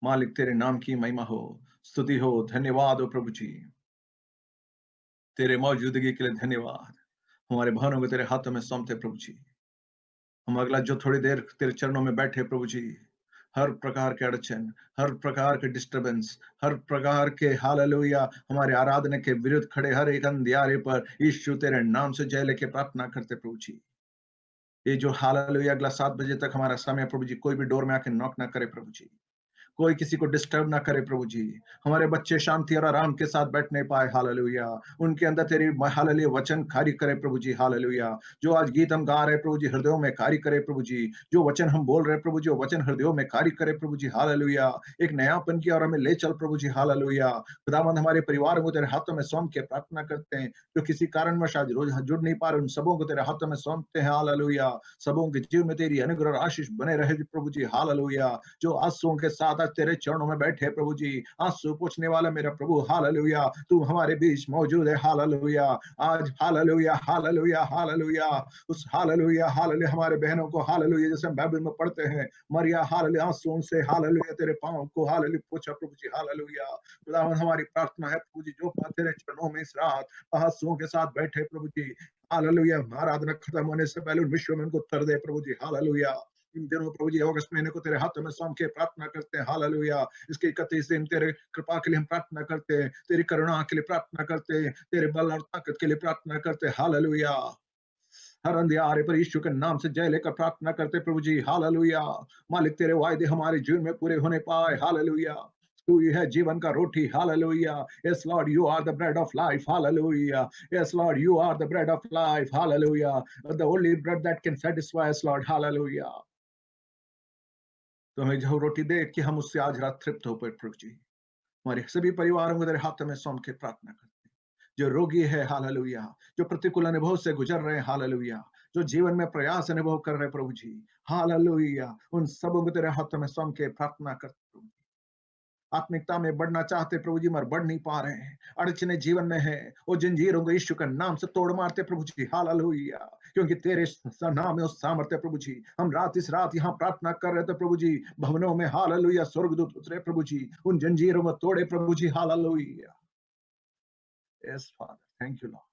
मालिक तेरे नाम की महिमा हो, स्तुति हो, धन्यवाद हो प्रभु जी। तेरे मौजूदगी के लिए धन्यवाद। हमारे भानों को तेरे हाथों में सौंपते प्रभु जी। हम अगला जो थोड़ी देर तेरे चरणों में बैठे प्रभु जी, हर प्रकार के अड़चन, हर प्रकार के डिस्टरबेंस, हर प्रकार के हालेलुया हमारे आराधना के विरुद्ध खड़े हर एक अंधियारे पर यीशु तेरे नाम से जय लेके प्रार्थना करते प्रभु जी। ये जो हालेलुया अगला 7 बजे तक हमारा समय प्रभु जी, कोई भी डोर में आके नॉक ना करे प्रभु जी। कोई किसी को डिस्टर्ब ना करे प्रभु जी। हमारे बच्चे शांति और आराम के साथ बैठने पाए हालेलुया। उनके अंदर तेरी हालेलुया वचन कार्य करे प्रभु जी हालेलुया। जो आज गीत हम गा रहे प्रभु जी, हृदयों में कार्य करे प्रभु जी। जो वचन हम बोल रहे प्रभु जी, वो वचन हृदयों में कार्य करे प्रभु जी हालेलुया। एक नयापन की और हमें ले चल प्रभु जी हालेलुया। खुदावंद हमारे परिवार को तेरे हाथों में सौंप के प्रार्थना करते हैं। जो किसी कारणवश आज रोज जुड़ नहीं पा रहे, उन सबों को तेरे हाथों में सौंपते हैं हालेलुया। सबों के जीवन में तेरी अनुग्रह और आशीष बने रहे प्रभु जी हालेलुया। जो आंसुओं के साथ आज तेरे चरणों में बैठे प्रभु जी, आंसू पूछने वाला मेरा प्रभु हालेलुया, तू हमारे बीच मौजूद है हालेलुया। आज हालेलुया हालेलुया हालेलुया, उस हालेलुया हालेलुया हमारे बहनों को हालेलुया, जैसे हम बाइबल में पढ़ते हैं, मरिया हालेलुया आंसुओं से हालेलुया तेरे पांव को हालेलुया पूछा प्रभु जी हालेलुया। खुदावंद हमारी प्रार्थना है प्रभु जी, जो तेरे चरणों में इस रात आंसुओं के साथ बैठे प्रभु जी हालेलुया, आराधना खत्म होने से पहले उन विश्व में उनको उत्तर दे प्रभु जी हालेलुया। इन दिनों प्रभु जी अगस्त महीने को तेरे हाथों में सौंप के प्रार्थना करते हैं हालेलुया। इसके 31 दिन तेरे कृपा के लिए हम प्रार्थना करते हैं, तेरी करुणा के लिए प्रार्थना करते हैं, तेरे बल और ताकत के लिए प्रार्थना करते हैं हालेलुया। हर अंधियारे पर यीशु के नाम से जय लेकर प्रार्थना करते प्रभु जी हालेलुया। मालिक तेरे वायदे हमारे जीवन में पूरे होने पाए हालेलुया। तू ही है जीवन का रोटी hallelujah. Yes Lord, you are the bread of life hallelujah. Yes Lord, you are the bread of life hallelujah. The only bread that can satisfy us Lord hallelujah. तो हमें जो रोटी दे कि हम उससे आज रात तृप्त हो पाए प्रभु जी। हमारे सभी परिवारों को तेरे हाथों में सौंप के प्रार्थना करते हैं। जो रोगी है हालेलुया, जो प्रतिकूल अनुभव से गुजर रहे हैं हालेलुया, जो जीवन में प्रयास अनुभव कर रहे हैं प्रभु जी हालेलुया, उन सबों को तेरे हाथों में सौंप के प्रार्थना करते हैं। आत्मिकता में बढ़ना चाहते प्रभु जी, मगर बढ़ नहीं पा रहे हैं, अड़चने जीवन में है, वो जंजीरों को यीशु के नाम से तोड़ मारते प्रभु जी हालेलुया। क्योंकि तेरे नाम में उस सामर्थ्य प्रभु जी। हम रात इस रात यहाँ प्रार्थना कर रहे थे प्रभु जी, भवनों में हालेलुया स्वर्गदूत उतरे प्रभु जी, उन जंजीरों को तोड़े प्रभु जी hallelujah. Yes Father, thank you Lord.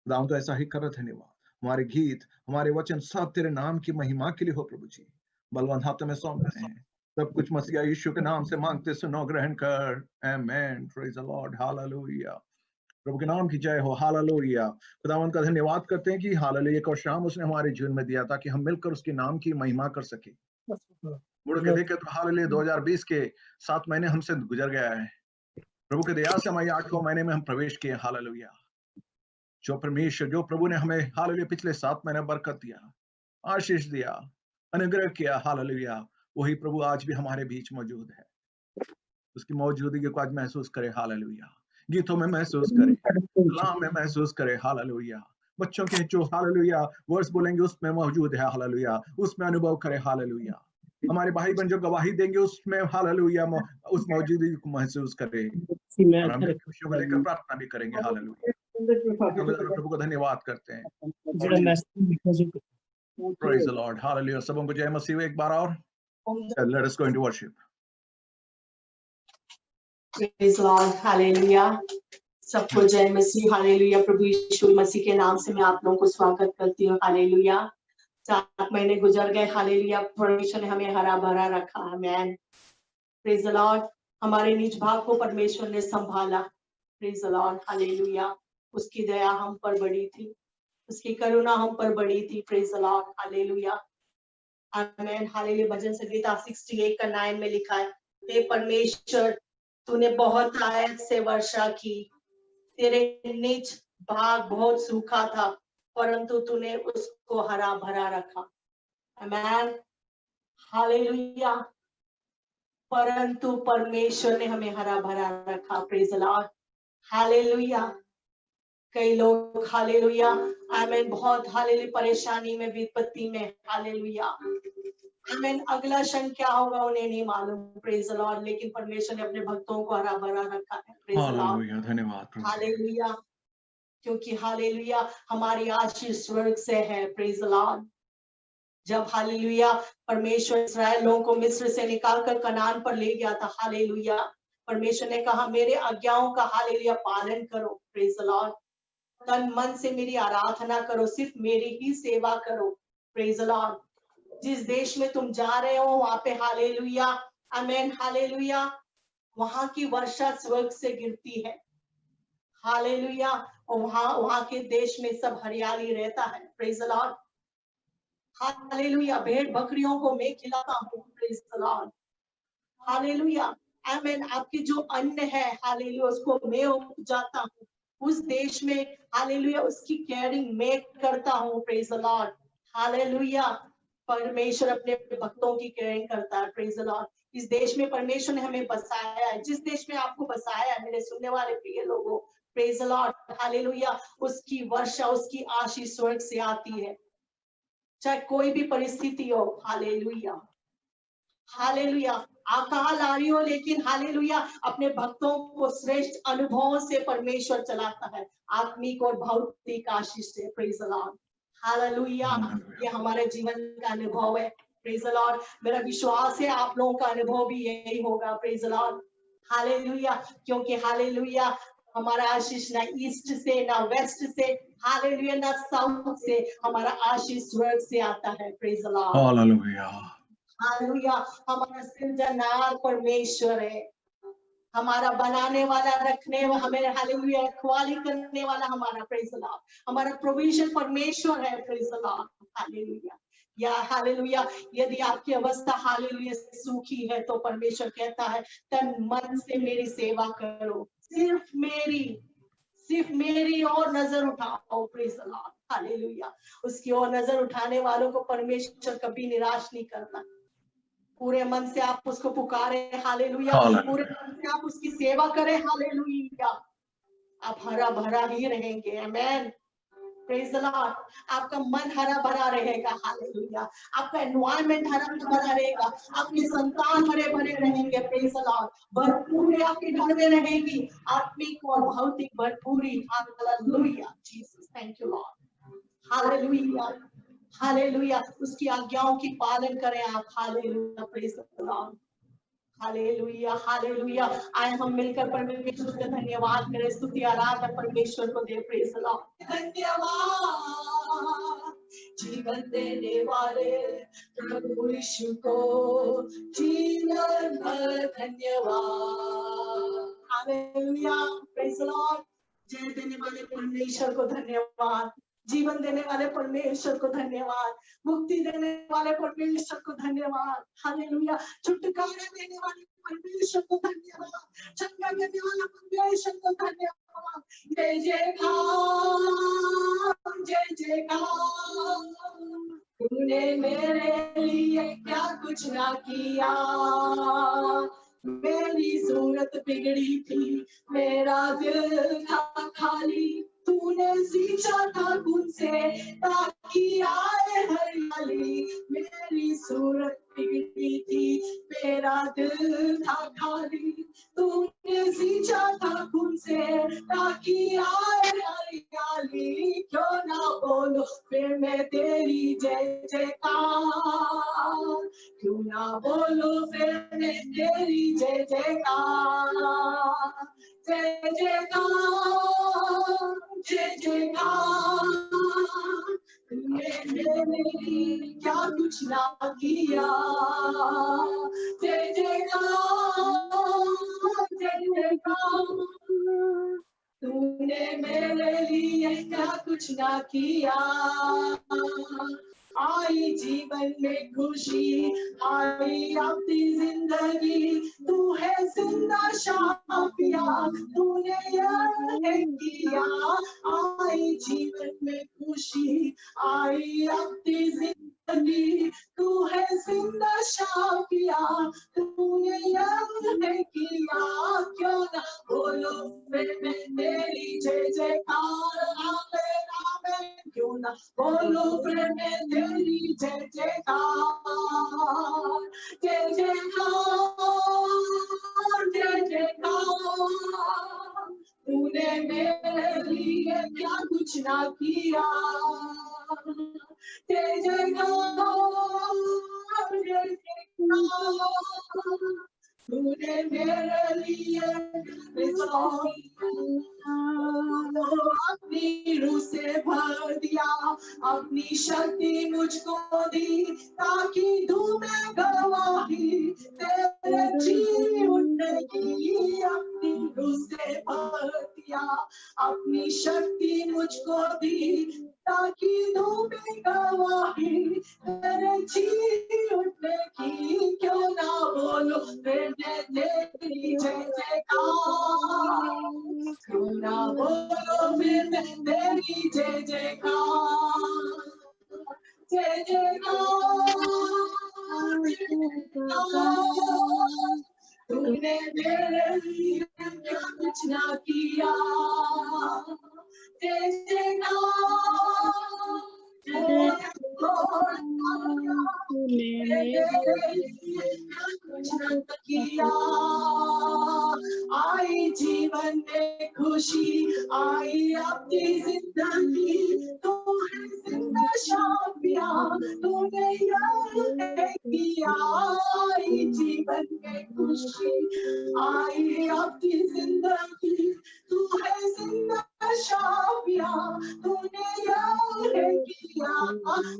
खुदावंद तो ऐसा ही कर रहे, धन्यवाद। हमारे गीत, हमारे वचन सब तेरे नाम की महिमा के लिए हो प्रभु जी। बलवान हाथों में सौंप रहे हैं, सब कुछ मसीहा यीशु के नाम से मांगते सुनो, ग्रहण कर। आमेन, प्रेज द लॉर्ड, हालेलुया। प्रभु के नाम की जय हो, हालेलुया। खुदावंद का धन्यवाद करते हैं कि हालेलुया एक और शाम उसने हमारे जीवन में दिया ताकि हम मिलकर उसके नाम की महिमा कर सके। मुड़ के देखे तो हालेलुया 2020 के 7 महीने हमसे गुजर गया है। प्रभु के दया से हमारे 8वें महीने में हम प्रवेश किए हालेलुया। जो परमेश्वर, जो प्रभु ने हमें हालेलुया पिछले 7 महीने बरकत दिया, आशीष दिया, अनुग्रह किया हालेलुया, वही प्रभु आज भी हमारे बीच मौजूद है। उसकी मौजूदगी को आज महसूस करें हालेलुया। गीतों में महसूस करें, कलाम में महसूस करें हालेलुया। बच्चों के जो हालेलुया वर्ड्स बोलेंगे उसमें मौजूद है हालेलुया, उसमें अनुभव करें हालेलुया। हमारे भाई बहन जो गवाही देंगे उसमें हालेलुया उस मौजूदगी को महसूस करें। और हम भी खुशियों को लेकर प्रार्थना भी करेंगे हालेलुया। प्रभु को धन्यवाद करते हैं। Praise the Lord, hallelujah। सबों को जय मसीह एक बार और। Let us go into worship। Praise Lord, hallelujah। सबको जय मसीह, हालेलुया। प्रभु यीशु मसीह के नाम से मैं आप लोगों को स्वागत करती हूँ, हालेलुया। 7 महीने गुजर गए, हालेलुया। परमेश्वर ने हमें हरा भरा रखा, आमेन। Praise the Lord. हमारे निज भाग को परमेश्वर ने संभाला, प्रेज द लॉर्ड, हालेलुया। उसकी दया हम पर बड़ी थी, उसकी करुणा हम पर बड़ी थी, praise the Lord, hallelujah, amen, hallelujah. भजन संगीता 68 का 9 में लिखा है, हे परमेश्वर तूने बहुत आयत से वर्षा की, तेरे निज भाग बहुत सूखा था परंतु तूने उसको हरा भरा रखा, आमेन, हालेलुया। परंतु परमेश्वर ने हमें हरा भरा रखा, प्रेज द लॉर्ड, हालेलुया। कई लोग हालेलुया, आमेन, बहुत हालेलुया परेशानी में, विपत्ति में, हालेलुया, आमेन। अगला क्षण क्या होगा उन्हें नहीं मालूम, प्रेज द लॉर्ड। लेकिन परमेश्वर ने अपने भक्तों को हरा भरा रखा है, प्रेज द लॉर्ड, हालेलुया, धन्यवाद प्रभु। हालेलुया। क्योंकि हालेलुया हमारी आशीष स्वर्ग से है, प्रेज द लॉर्ड, जब हालेलुया परमेश्वर इस्राएल लोगों को मिस्र से निकालकर कनान पर ले गया था, हालेलुया परमेश्वर ने कहा मेरे आज्ञाओं का हालेलुया पालन करो, प्रेज द लॉर्ड। तन मन से मेरी आराधना करो, सिर्फ मेरी ही सेवा करो, प्रेज द लॉर्ड। जिस देश में तुम जा रहे हो वहां पे हालेलुया आमेन हालेलुया वहां की वर्षा स्वर्ग से गिरती है, हालेलुया। और वहां के देश में सब हरियाली रहता है, प्रेज द लॉर्ड हालेलुया। भेड़ बकरियों को मैं खिलाता हूँ, प्रेज द लॉर्ड हालेलुया आमेन। आपके जो अन्न है हालेलुया उसको मैं उपजाता हूँ उस देश में, हालेलुया उसकी केयरिंग मैं करता हूँ, प्रेज द लॉर्ड हालेलुया। परमेश्वर अपने भक्तों की केयरिंग करता है, प्रेज द लॉर्ड। इस देश में परमेश्वर ने हमें बसाया है, जिस देश में आपको बसाया है मेरे सुनने वाले प्रिय लोगों, प्रेज द लॉर्ड हालेलुया, उसकी वर्षा उसकी आशीष स्वर्ग से आती है, चाहे कोई भी परिस्थिति हो, हालेलुया हालेलुया। अकाल आ रही हो लेकिन हालेलुया अपने भक्तों को श्रेष्ठ अनुभवों से परमेश्वर चलाता है, आत्मिक और भौतिक आशीष से, प्रेज द लॉर्ड हालेलुया। ये हमारे जीवन का अनुभव है, प्रेज द लॉर्ड। मेरा विश्वास है आप लोगों का अनुभव भी यही होगा, प्रेज द लॉर्ड हालेलुया। क्योंकि हालेलुया हमारा आशीष ना ईस्ट से ना वेस्ट से हालेलुया ना साउथ से, हमारा आशीष स्वर्ग से आता है, praise the Lord hallelujah hallelujah. हमारा सृजनहार परमेश्वर है, हमारा बनाने वाला रखने वाला, हमें हालेलुया रखवाली करने वाला हमारा, प्रेज द लॉर्ड। हमारा प्रोविजन परमेश्वर है, प्रेज द लॉर्ड हालेलुया। या हालेलुया यदि आपकी अवस्था हालेलुया सूखी है तो परमेश्वर कहता है तन मन से मेरी सेवा करो, सिर्फ मेरी और नजर उठाओ, प्रेज द लॉर्ड हालेलुया। उसकी ओर नजर उठाने वालों को परमेश्वर कभी निराश नहीं करता। पूरे मन से आप उसको पुकारे, हालेलुया पूरे मन से आप उसकी सेवा करें, हालेलुया आप हरा भरा ही रहेंगे, आमेन प्रेज द लॉर्ड। आपका मन हरा भरा रहेगा, हालेलुया। आपका एनवायरनमेंट हरा भरा रहेगा, आपके संतान हरे भरे रहेंगे, प्रेज द लॉर्ड। भरपूरी आपके घर में रहेगी, आत्मिक और भौतिक भरपूरी, hallelujah Jesus thank you Lord hallelujah hallelujah. उसकी आज्ञाओं की पालन करें आप, hallelujah praise the Lord hallelujah hallelujah. आए हम मिलकर परमेश्वर का धन्यवाद करें, स्तुति आराधना परमेश्वर को दे, प्रेज द लॉर्ड। धन्यवाद जीवन देने वाले प्रभु यीशु को, जीवन भर धन्यवाद हालेलुया प्रेज द लॉर्ड। जय देने वाले परमेश्वर को धन्यवाद, जीवन देने वाले परमेश्वर को धन्यवाद, मुक्ति देने वाले परमेश्वर को धन्यवाद हालेलुया। छुटकारा देने वाले परमेश्वर को धन्यवाद, चंगा करने वाला परमेश्वर को धन्यवाद। जय जयकार तूने मेरे लिए क्या कुछ ना किया, मेरी सूरत बिगड़ी थी, मेरा दिल था खाली, तूने सींचा था खून से ताकि आए हरियाली, मेरी सूरत बिगड़ी थी, मेरा दिल था खाली, तूने सींचा था खून से ताकि आए हरियाली। क्यों ना बोलो फिर मैं तेरी जय जयकार, क्यों ना बोलो फिर मैं तेरी जय जयकार, जय जयकार जय जयकार तूने मेरे लिए क्या कुछ ना किया, जय जयकार तूने मेरे लिए क्या कुछ ना किया। आई जीवन में खुशी, आई अपनी जिंदगी, तू है जिंदा शाफिया, तूने यह किया। आई जीवन में खुशी, आई अपनी जिंदगी, तू है जिंदा शाफिया, तूने यह किया। क्यों ना बोलो फिर मैं तेरी जय जयकार, आमेन आमेन। क्यों ना बोलो फिर मैं तेरी जय जयकार, जय जयकार जय जयकार तूने मेरे लिए क्या कुछ ना किया। जय जयकार जय जयकार, तूने मेरे लिए अपनी रूह से भर दिया, अपनी शक्ति मुझको दी, ताकि दूं मैं गवाही तेरे जी उठने की। अपनी रूह से भर दिया, अपनी शक्ति मुझको दी, ताकि दूं मैं गवाही तेरे जी उठने की। क्यों ना बोलो फिर मैं तेरी जय जयकार, क्यों ना बोलो फिर मैं तेरी जय जयकार। जय जयकार जय जयकार, तूने मेरे लिए क्या कुछ ना किया। जय जयकार जय जयकार, तूने मेरे लिए क्या कुछ ना किया। आई जीवन में खुशी, आई अपनी जिंदगी, तू है जिंदा शाफिया, तूने याद किया। आई जीवन में खुशी, आई अपनी जिंदगी, तू है जिंदा शाफिया, तूने याद किया।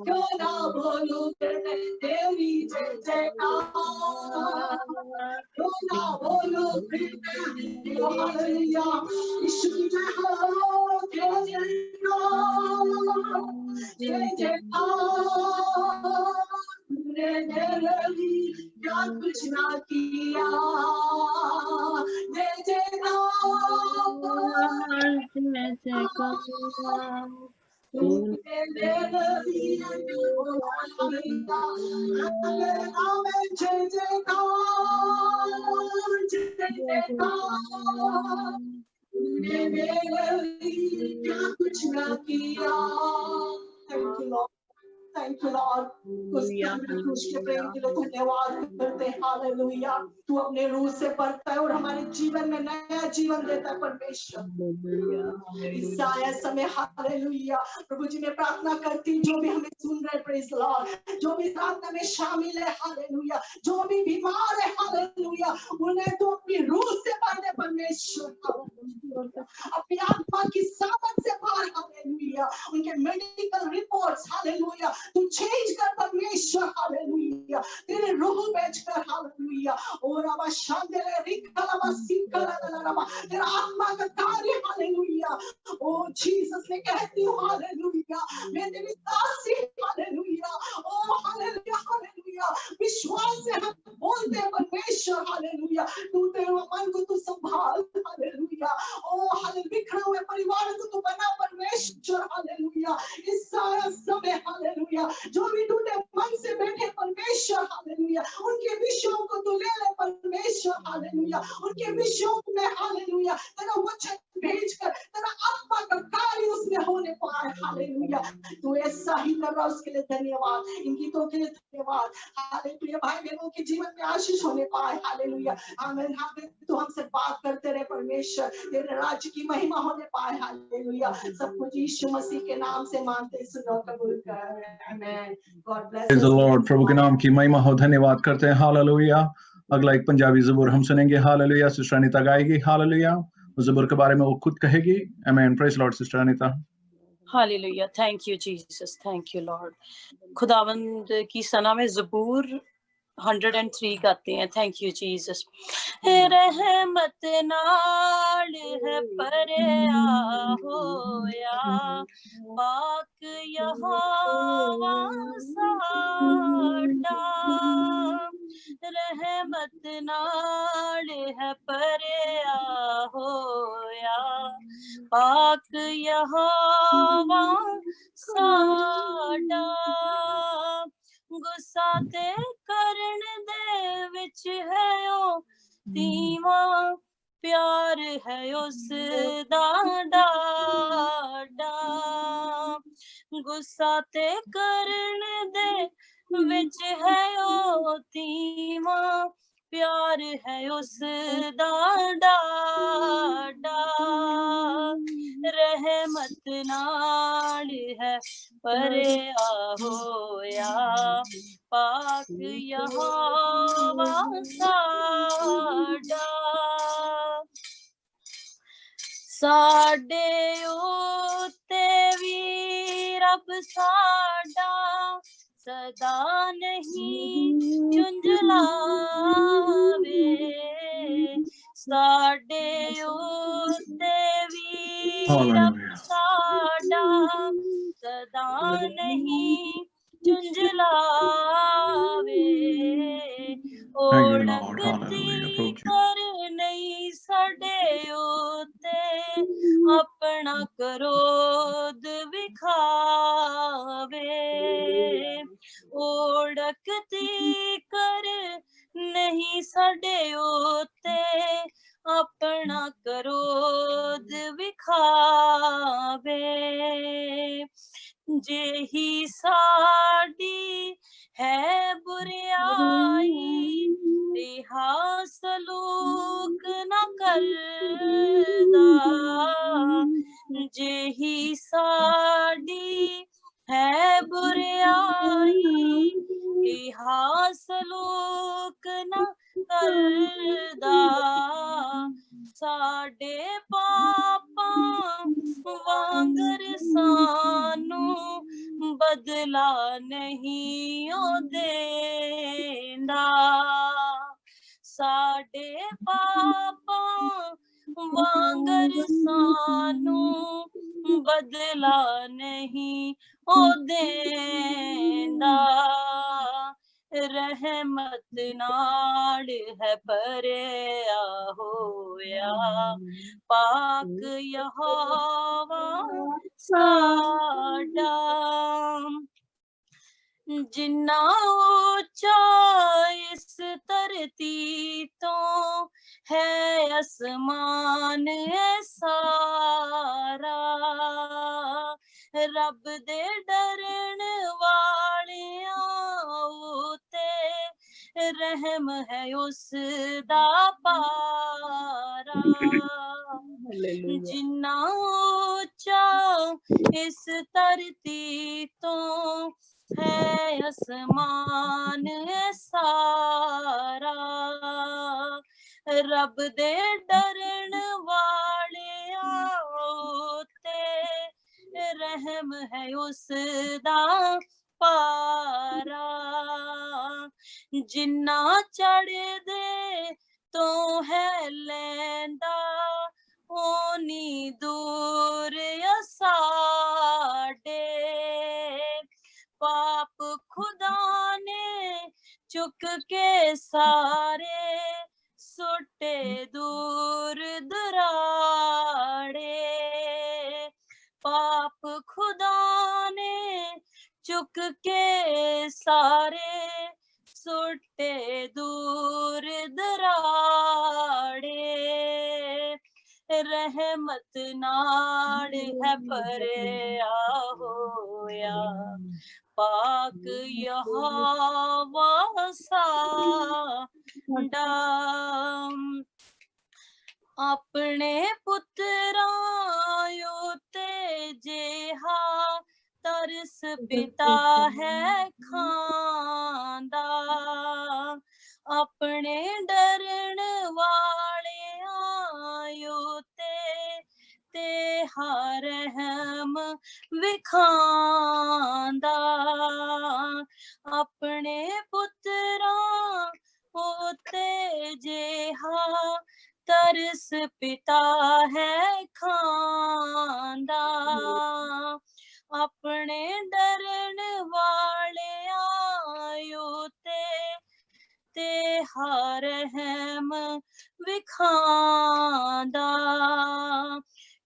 क्यों ना बोलूं तेरी जय जयकार, क्यों ना बोलूं हालेलुया। यीशु जय हो, जय जयकार जय जयकार, तूने मेरे लिए क्या कुछ ना किया। जय जयकार जय जयकार, तूने मेरे लिए जय जयकार जय जयकार, तूने मेरे लिए क्या कुछ ना किया। Thank you Lord, thank you Lord. उस क्रूस के प्रेम के लिए धन्यवाद करते हैं। हालेलुया, तू अपने रूह से भरता है और हमारे जीवन में नया जीवन देता है परमेश्वर। इस आया समय हालेलुया प्रभु जी मैं प्रार्थना करती, जो भी हमें सुन रहे प्रेज लॉर्ड, जो भी प्रार्थना में शामिल है हालेलुया, जो भी बीमार है हालेलुया, उन्हें तो अपनी रूह से भर दे परमेश्वर, अपनी आत्मा की सामर्थ से भर हालेलुया। उनके मेडिकल रिपोर्ट्स हालेलुया तू चेंज कर परमेश्वर हालेलुया, तेरे रूह भेज कर हालेलुया। और अब शांतिले रिकलमा सिकलमा तेरा आत्मा का कार्य हालेलुया। ओ जीसस मैं कहती हूँ हालेलुया, मैं तेरी दासी हालेलुया। ओ हालेलुया हालेलुया, विश्वास से हम बोलते हैं परमेश्वर हालेलुया, तू तेरे मन को तू संभाल हालेलुया। ओ हालेलुया, बिखरे हुए परिवार को तू बना परमेश्वर हालेलुया। इस सारा समय हालेलुया, जो भी टूटे मन से बैठे परमेश्वर हालेलुया, उनके विषयों को तू ले ले परमेश्वर हालेलुया। उनके विषयों में हालेलुया तेरा वचन भेज कर तेरा आत्मा का कार्य उसमें होने पाए हालेलुया। तू ऐसा ही कर रहा, उसके लिए धन्यवाद। इनकी तो के लिए धन्यवाद हालेलुया। भाई बहनों के जीवन में आशीष होने पाए हालेलुया। आमीन। तू हमसे बात करते रहे परमेश्वर, तेरे राज्य की महिमा होने पाए हालेलुया। सब कुछ यीशु मसीह के नाम से मानते सुनो कबूल कर। आमीन। God bless Praise the Lord, प्रभु के नाम की महिमा हो, धन्यवाद करते हैं हालेलुया। अगला एक पंजाबी ज़बूर हम सुनेंगे हालेलुया, सिस्टर अनीता गाएगी हालेलुया। उस ज़बूर के बारे में वो खुद कहेगी। आमीन। Praise Lord sister Anita. Hallelujah, thank you Jesus, thank you Lord. खुदावंद की सना में ज़बूर 103 गाते हैं। Thank you Jesus. रहमत नाल है परया होया, पाक यहोवा साडा। रहमत नाल है परया होया, पाक यहोवा साडा। गुस्सा ते करन दे विच है ओ धीमा, प्यार है उस दा डाडा। गुस्सा ते करन दे विच है ओ धीमा, प्यार है उसदा डाडा रहमत नाल है भरिया होया पाक यहोवा साडा साडे उत्ते भी रब साडा सदा नहीं झुंझलावे साडे उत्ते भी रब साडा सदा नहीं झुंझलावे ओढ़कती कर नहीं साडे उत्ते अपना क्रोध विखावे ओढ़कती कर नहीं साडे उत्ते अपना क्रोध विखावे जेही साडी है बुराई रिहा सलूक न करदा जेही साडी है बुराई रिहा सलूक न करदा साडे पापां वांगर सानू बदला नहीं ओ देंदा साडे पापां वांगर सानू बदला नहीं ओ देंदा रहमत नाल है भरिया होया पाक यहोवा साडा जिन्ना ऊंचा इस धरती तो है आसमान सारा रब दे डरन वालियां उते रहम है उसदा पारा जिन्ना ऊंचा इस धरती तो है आसमान सारा रब दे डरन वालियां उते रहम है उसदा पारा जिन्ना चढ़ दे तो है लैंदा ओनी दूर साडे पाप खुदा ने चुक के सारे सुटे दूर दराड़े पाप खुदा ने चुक के सारे सुटे दूर दराड़े रहमत नाल है भरिया होया पाक यहोवा साडा अपने पुत्रां उते जेहा तरस पिता है खांदा अपने डरन वालियां उते ते हर रहम विखांदा अपने पुत्रां उते जेहा तरस पिता है खांदा अपने डरन वालियां उते ते हर रहम विखांदा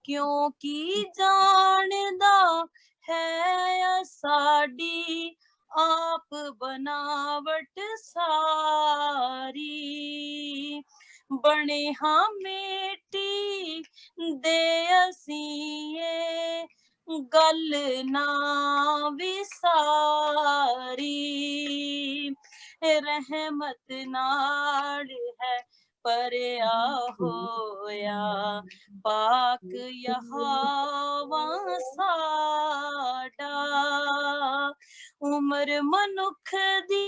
क्योंकि जानदा है साडी आप बनावट सारी बने हाँ मिट्टी दे असीए गल ना विसारी रहमत नाल है परया होया पाक यहोवा साडा उमर मनुख दी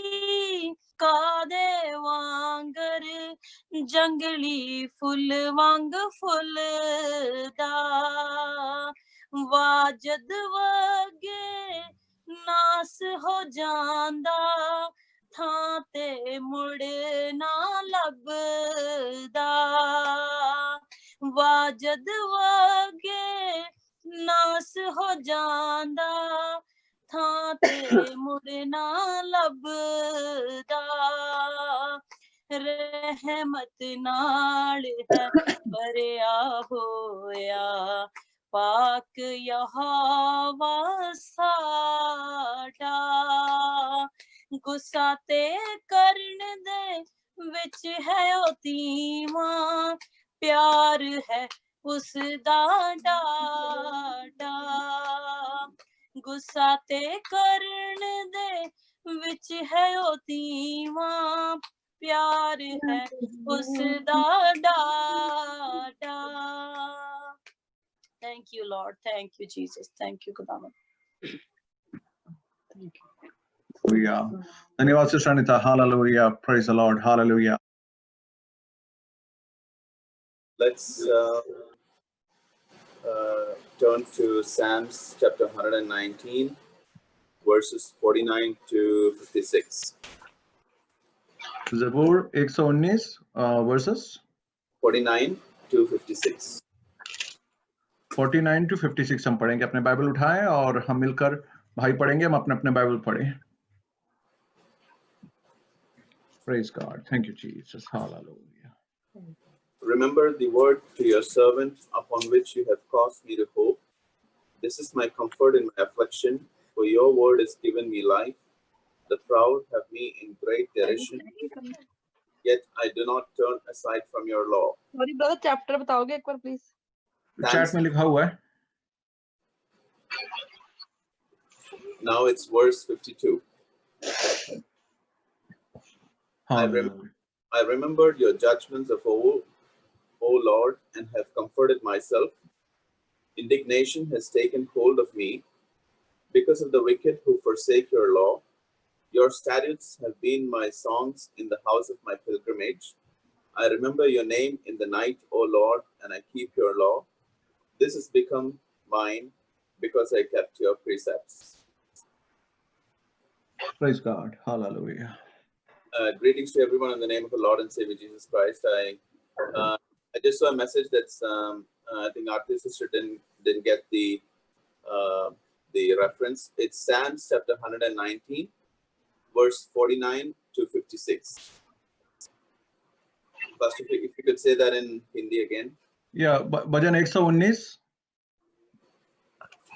कादे वांगर जंगली फुल वांग फुलदा वाजद वगे नास हो जांदा थां ते मुड़ ना लभदा वाजद वगे नास हो जांदा थां ते मुड़ ना लभदा रहमत नाल है भरिया होया पाक यहोवा साडा गुस्सा ते करन दे विच है ओ तीवा प्यार है उस दा डाडा गुस्सा ते करन दे विच है ओ तीवा प्यार है उस दा डाडा Thank you, Lord. Thank you, Jesus. Thank you, Kudama. Hallelujah. धन्यवाद sister Anita. Hallelujah. Praise the Lord. Hallelujah. Let's turn to Psalms chapter 119, verses 49 to 56. Zabur 119 verses 49 to 56. 49 to 56 हम पढ़ेंगे. अपने बाइबल उठाएं और हम मिलकर भाई पढ़ेंगे. हम अपने अपने बाइबल पढ़ें. Praise God. Thank you, Jesus. Hallelujah. Remember the word to your servant upon which you have caused me to hope. This is my comfort in my affliction, for your word has given me life. The proud have me in great derision, yet I do not turn aside from your law. Sorry, brother, chapter बताओगे एक बार please? Chat में लिखा हुआ है. Now it's verse 52. I remembered your judgments of old, O Lord, and have comforted myself. Indignation has taken hold of me because of the wicked who forsake your law. Your statutes have been my songs in the house of my pilgrimage. I remember your name in the night, O Lord, and I keep your law. This has become mine because I kept your precepts. Praise God. Hallelujah. Greetings to everyone in the name of the Lord and Savior Jesus Christ. I just saw a message that's I think our sister didn't get the reference. It's Psalms chapter 119, verse 49 to 56. Pastor, if you could say that in Hindi again. Yeah, bhajan 119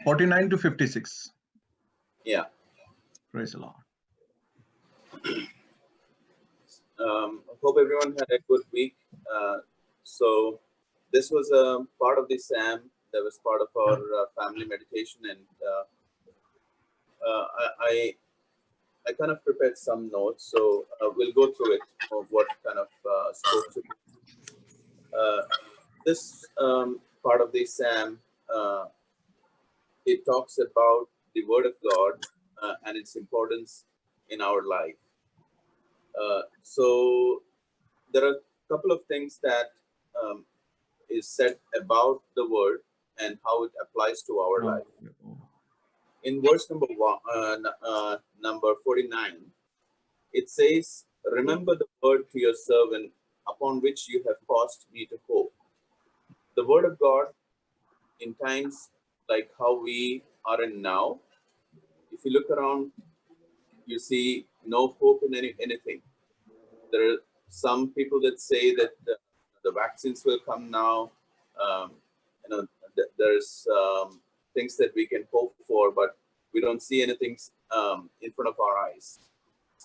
49 to 56. Yeah. Praise the Lord. Hope everyone had a good week. So this was a part of the Psalm that was part of our family meditation, and I kind of prepared some notes, so we'll go through it of what kind of spoke to me. This part of the Psalm, it talks about the Word of God and its importance in our life. So there are a couple of things that is said about the Word and how it applies to our life. In verse number 49, it says, "Remember the word to your servant upon which you have caused me to hope." The Word of God, in times like how we are in now, if you look around, you see no hope in anything. There are some people that say that the vaccines will come now. There's things that we can hope for, but we don't see anything in front of our eyes.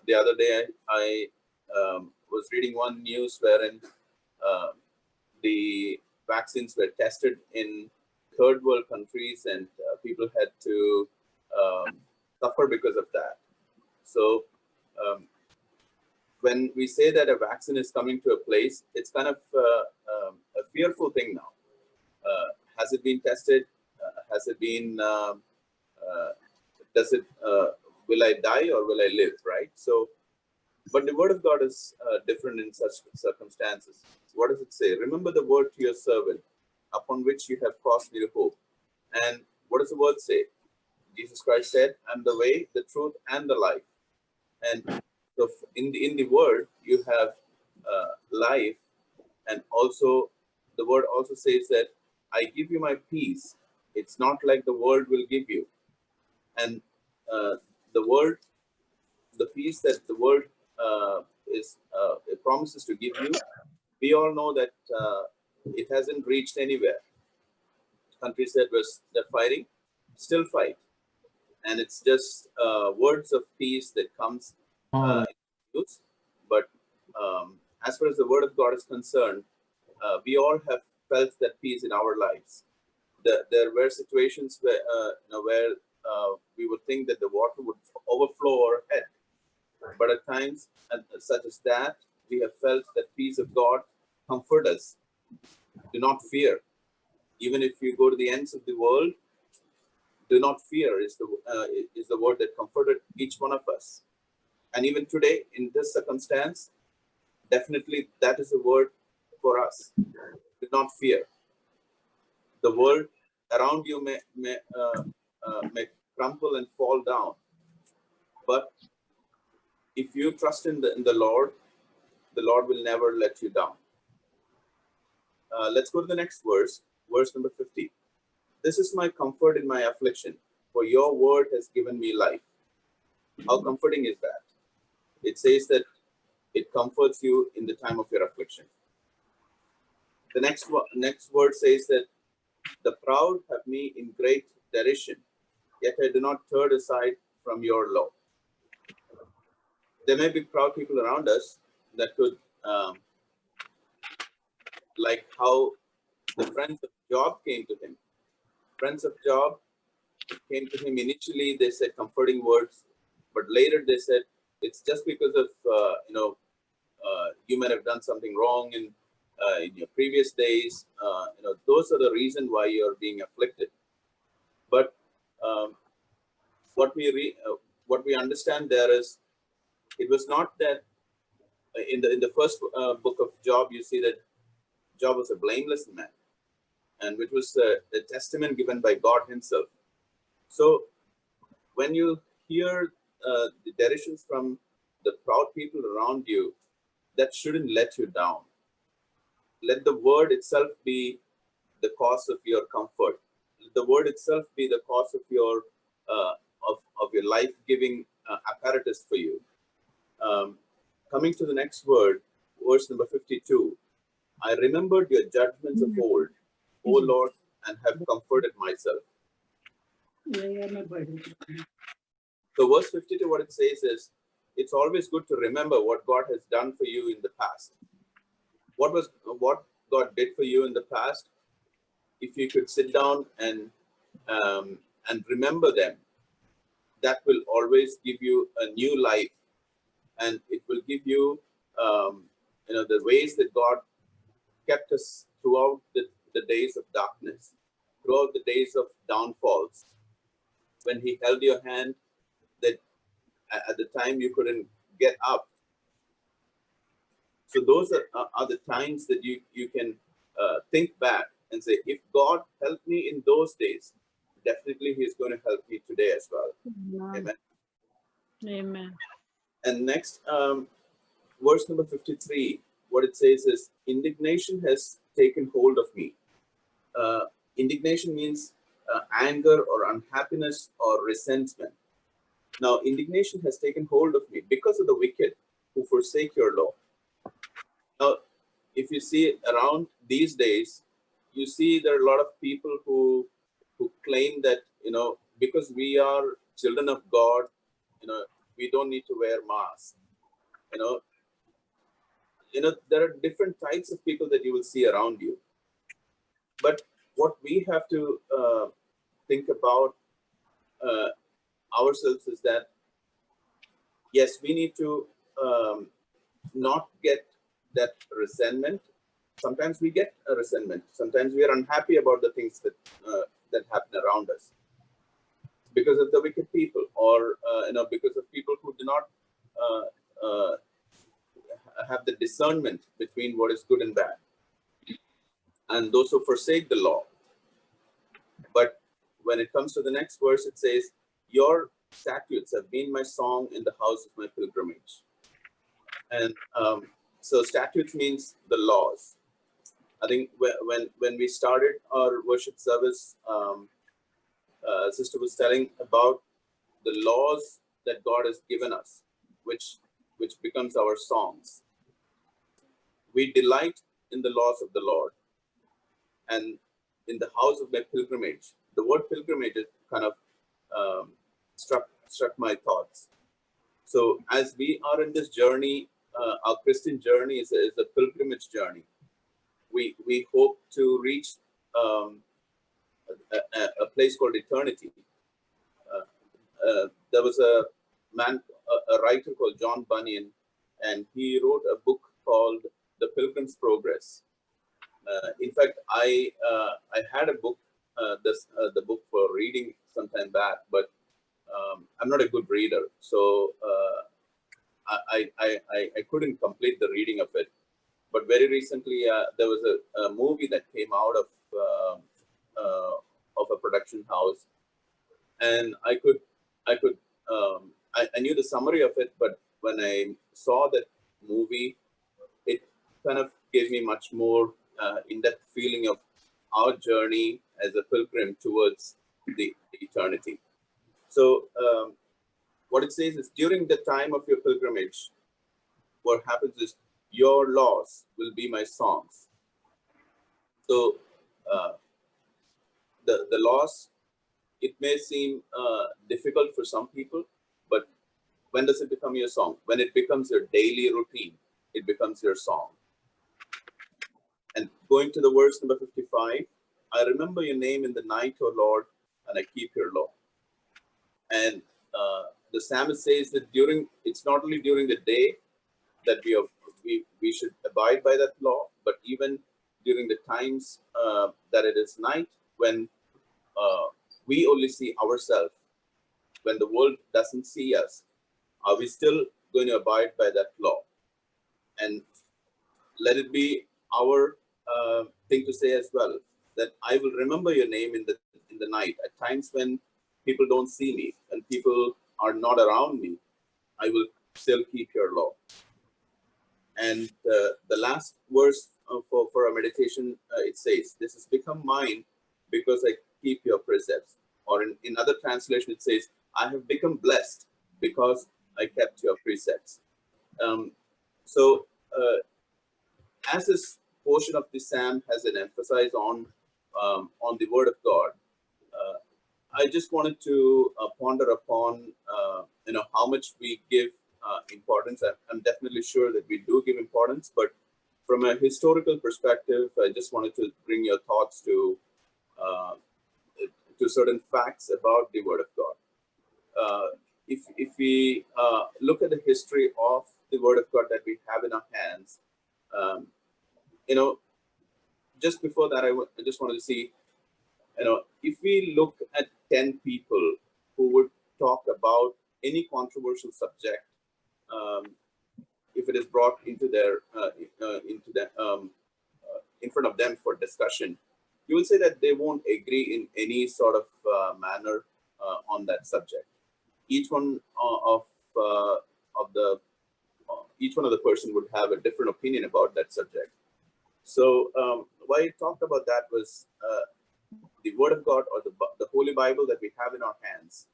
The other day, I was reading one news wherein the vaccines were tested in third world countries, and people had to suffer because of that. So when we say that a vaccine is coming to a place, it's kind of a fearful thing now. Has it been tested? Has it been? Does it? Will I die or will I live? Right. So, but the word of God is different in such circumstances. What does it say? Remember the word to your servant, upon which you have caused me to hope. And what does the word say? Jesus Christ said, "I'm the way, the truth, and the life." And so in the word you have life, and also the word also says that I give you my peace. It's not like the world will give you. And the word, the peace that the world it promises to give you, we all know that it hasn't reached anywhere. Countries that they're fighting still fight, and it's just words of peace that comes use. But as far as the word of God is concerned, we all have felt that peace in our lives. There were situations where we would think that the water would overflow our head, but at times such as that, we have felt that peace of God comfort us. Do not fear. Even if you go to the ends of the world, do not fear is the word that comforted each one of us. And even today, in this circumstance, definitely that is a word for us. Do not fear. The world around you may crumble and fall down, but if you trust in the Lord will never let you down. Let's go to the next verse, verse number 50. This is my comfort in my affliction, for your word has given me life. How comforting is that? It says that it comforts you in the time of your affliction. The next word says that the proud have me in great derision, yet I do not turn aside from your law. There may be proud people around us that could, like how the friends of Job came to him. Friends of Job came to him. Initially, they said comforting words, but later they said it's just because of you might have done something wrong in your previous days. Those are the reason why you are being afflicted. But what we understand there is, it was not that in the first book of Job, you see that Job was a blameless man, and which was a testament given by God himself. So when you hear the derisions from the proud people around you, that shouldn't let you down. Let the word itself be the cause of your comfort. Let the word itself be the cause of your life-giving apparatus for you. Coming to the next word, verse number 52. I remembered your judgments of old, O Lord, and have comforted myself. So verse 52, what it says is, it's always good to remember what God has done for you in the past. What God did for you in the past, if you could sit down and remember them, that will always give you a new life, and it will give you the ways that God kept us throughout the days of darkness, throughout the days of downfalls, when he held your hand that at the time you couldn't get up. So those are the times that you can think back and say, if God helped me in those days, definitely he is going to help me today as well. Amen. Amen. And next, verse number 53, what it says is, indignation has taken hold of me. Indignation means anger or unhappiness or resentment. Now, indignation has taken hold of me because of the wicked who forsake your law. Now, if you see around these days, you see there are a lot of people who claim that, because we are children of God, we don't need to wear masks. There are different types of people that you will see around you. But what we have to think about ourselves is that, yes, we need to not get that resentment. Sometimes we get a resentment. Sometimes we are unhappy about the things that that happen around us because of the wicked people, or because of people who do not have the discernment between what is good and bad, and those who forsake the law. But when it comes to the next verse, it says, "Your statutes have been my song in the house of my pilgrimage." And so statutes means the laws. I think when we started our worship service, sister was telling about the laws that God has given us, which becomes our songs. We delight in the laws of the Lord, and in the house of my pilgrimage. The word pilgrimage is kind of struck my thoughts. So as we are in this journey, our Christian journey is a pilgrimage journey. We hope to reach a place called eternity. There was a writer called John Bunyan, and he wrote a book called The Pilgrim's Progress. In fact, I had a book, the book for reading some time back, but I'm not a good reader, so I couldn't complete the reading of it. But very recently, there was a movie that came out of a production house, and I knew the summary of it, but when I saw that movie, it kind of gave me much more in-depth feeling of our journey as a pilgrim towards the eternity. So what it says is, during the time of your pilgrimage, what happens is your laws will be my songs. So the laws, it may seem difficult for some people, but when does it become your song? When it becomes your daily routine, it becomes your song. And going to the verse number 55, I remember your name in the night, O Lord, and I keep your law. And the psalmist says that it's not only during the day that we should abide by that law, but even during the times that it is night, when we only see ourselves, when the world doesn't see us, are we still going to abide by that law? And let it be our thing to say as well, that I will remember your name in the night. At times when people don't see me and people are not around me, I will still keep your law. And the last verse for our meditation, it says, "This has become mine because I keep your precepts." Or in other translation, it says, "I have become blessed because I kept your precepts." So as this portion of the psalm has an emphasis on the word of God, I just wanted to ponder upon how much we give importance. I'm definitely sure that we do give importance, but from a historical perspective, I just wanted to bring your thoughts to certain facts about the Word of God. If we look at the history of the Word of God that we have in our hands, just before that, I just wanted to see, if we look at 10 people who would talk about any controversial subject, if it is brought into in front of them for discussion, you will say that they won't agree in any sort of manner on that subject. Each one of the person would have a different opinion about that subject. So why I talked about that was the Word of God, or the Holy Bible that we have in our hands.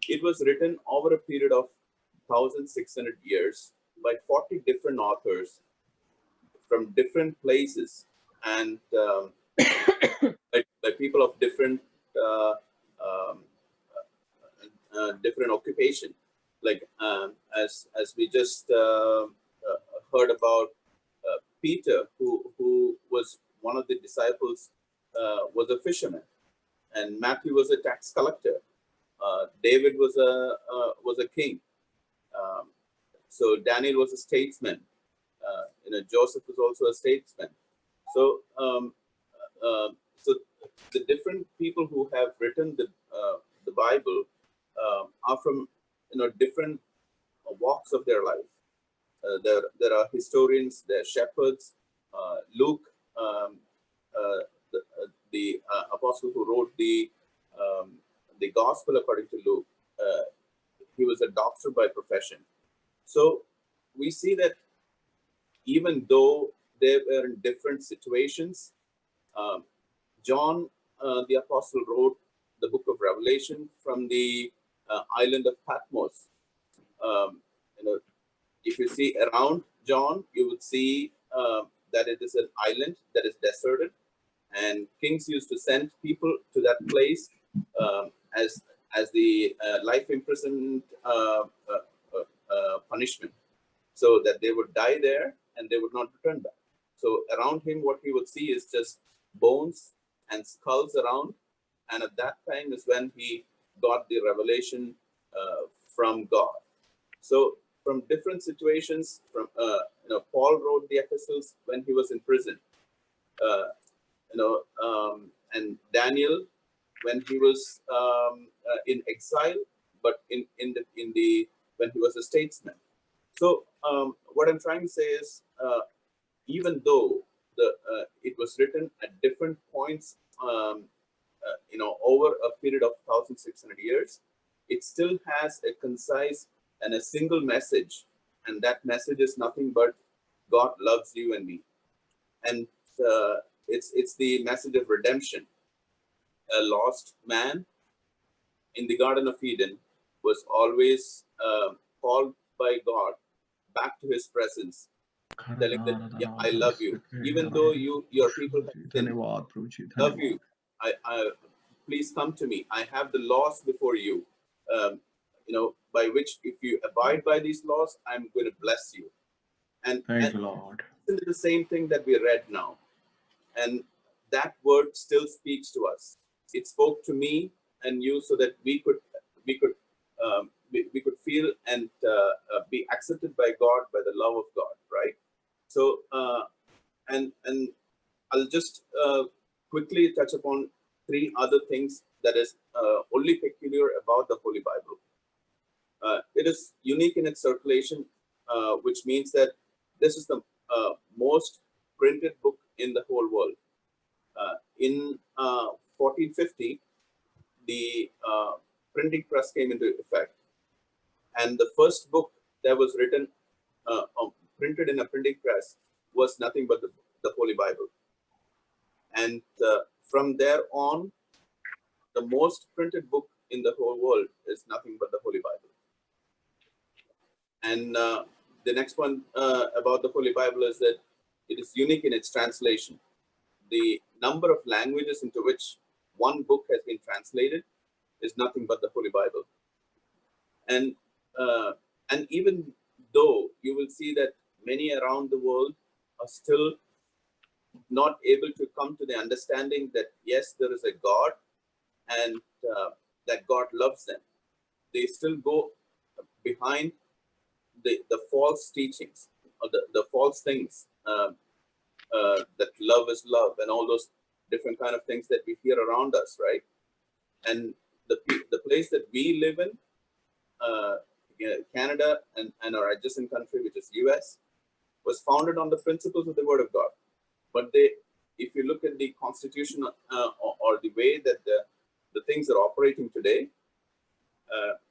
It was written over a period of 1,600 years by 40 different authors from different places, and by people of different different occupation. Like as we just heard about Peter, who was one of the disciples, was a fisherman, and Matthew was a tax collector. David was a king. So Daniel was a statesman. Joseph was also a statesman. So, so the different people who have written the Bible are from different walks of their life. There are historians, there are shepherds. Luke, the apostle who wrote the gospel according to Luke, he was a doctor by profession. So we see that even though they were in different situations, John, the apostle, wrote the book of Revelation from the island of Patmos. If you see around John, you would see that it is an island that is deserted, and kings used to send people to that place as the life imprisonment punishment, so that they would die there and they would not return back. So around him, what he would see is just bones and skulls around, and at that time is when he got the revelation from God. So from different situations, from Paul wrote the epistles when he was in prison, and Daniel when he was in exile, but in the when he was a statesman. So what I'm trying to say is, even though it was written at different points, over a period of 1,600 years, it still has a concise and a single message, and that message is nothing but God loves you and me, and it's the message of redemption. A lost man in the Garden of Eden was always called by God back to His presence, telling them, "Yeah, I love you, even though your people have sinned. Love you. I please come to me. I have the laws before you. By which, if you abide by these laws, I'm going to bless you." And Thank you, Lord. it's the same thing that we read now, and that word still speaks to us. It spoke to me and you, so that we could feel and be accepted by God, by the love of God, right? So, and I'll just quickly touch upon three other things that is only peculiar about the Holy Bible. It is unique in its circulation, which means that this is the most printed book in the whole world. In 1450, the printing press came into effect, and the first book that was written, printed in a printing press, was nothing but the Holy Bible. And from there on, the most printed book in the whole world is nothing but the Holy Bible. And the next one about the Holy Bible is that it is unique in its translation. The number of languages into which one book has been translated is nothing but the Holy Bible. And even though you will see that many around the world are still not able to come to the understanding that yes, there is a God, and that God loves them, they still go behind the false teachings, or the false things, that love is love, and all those different kind of things that we hear around us, right? And the place that we live in, Canada, and our adjacent country, which is US, was founded on the principles of the Word of God. But if you look at the Constitution or the way that the things are operating today,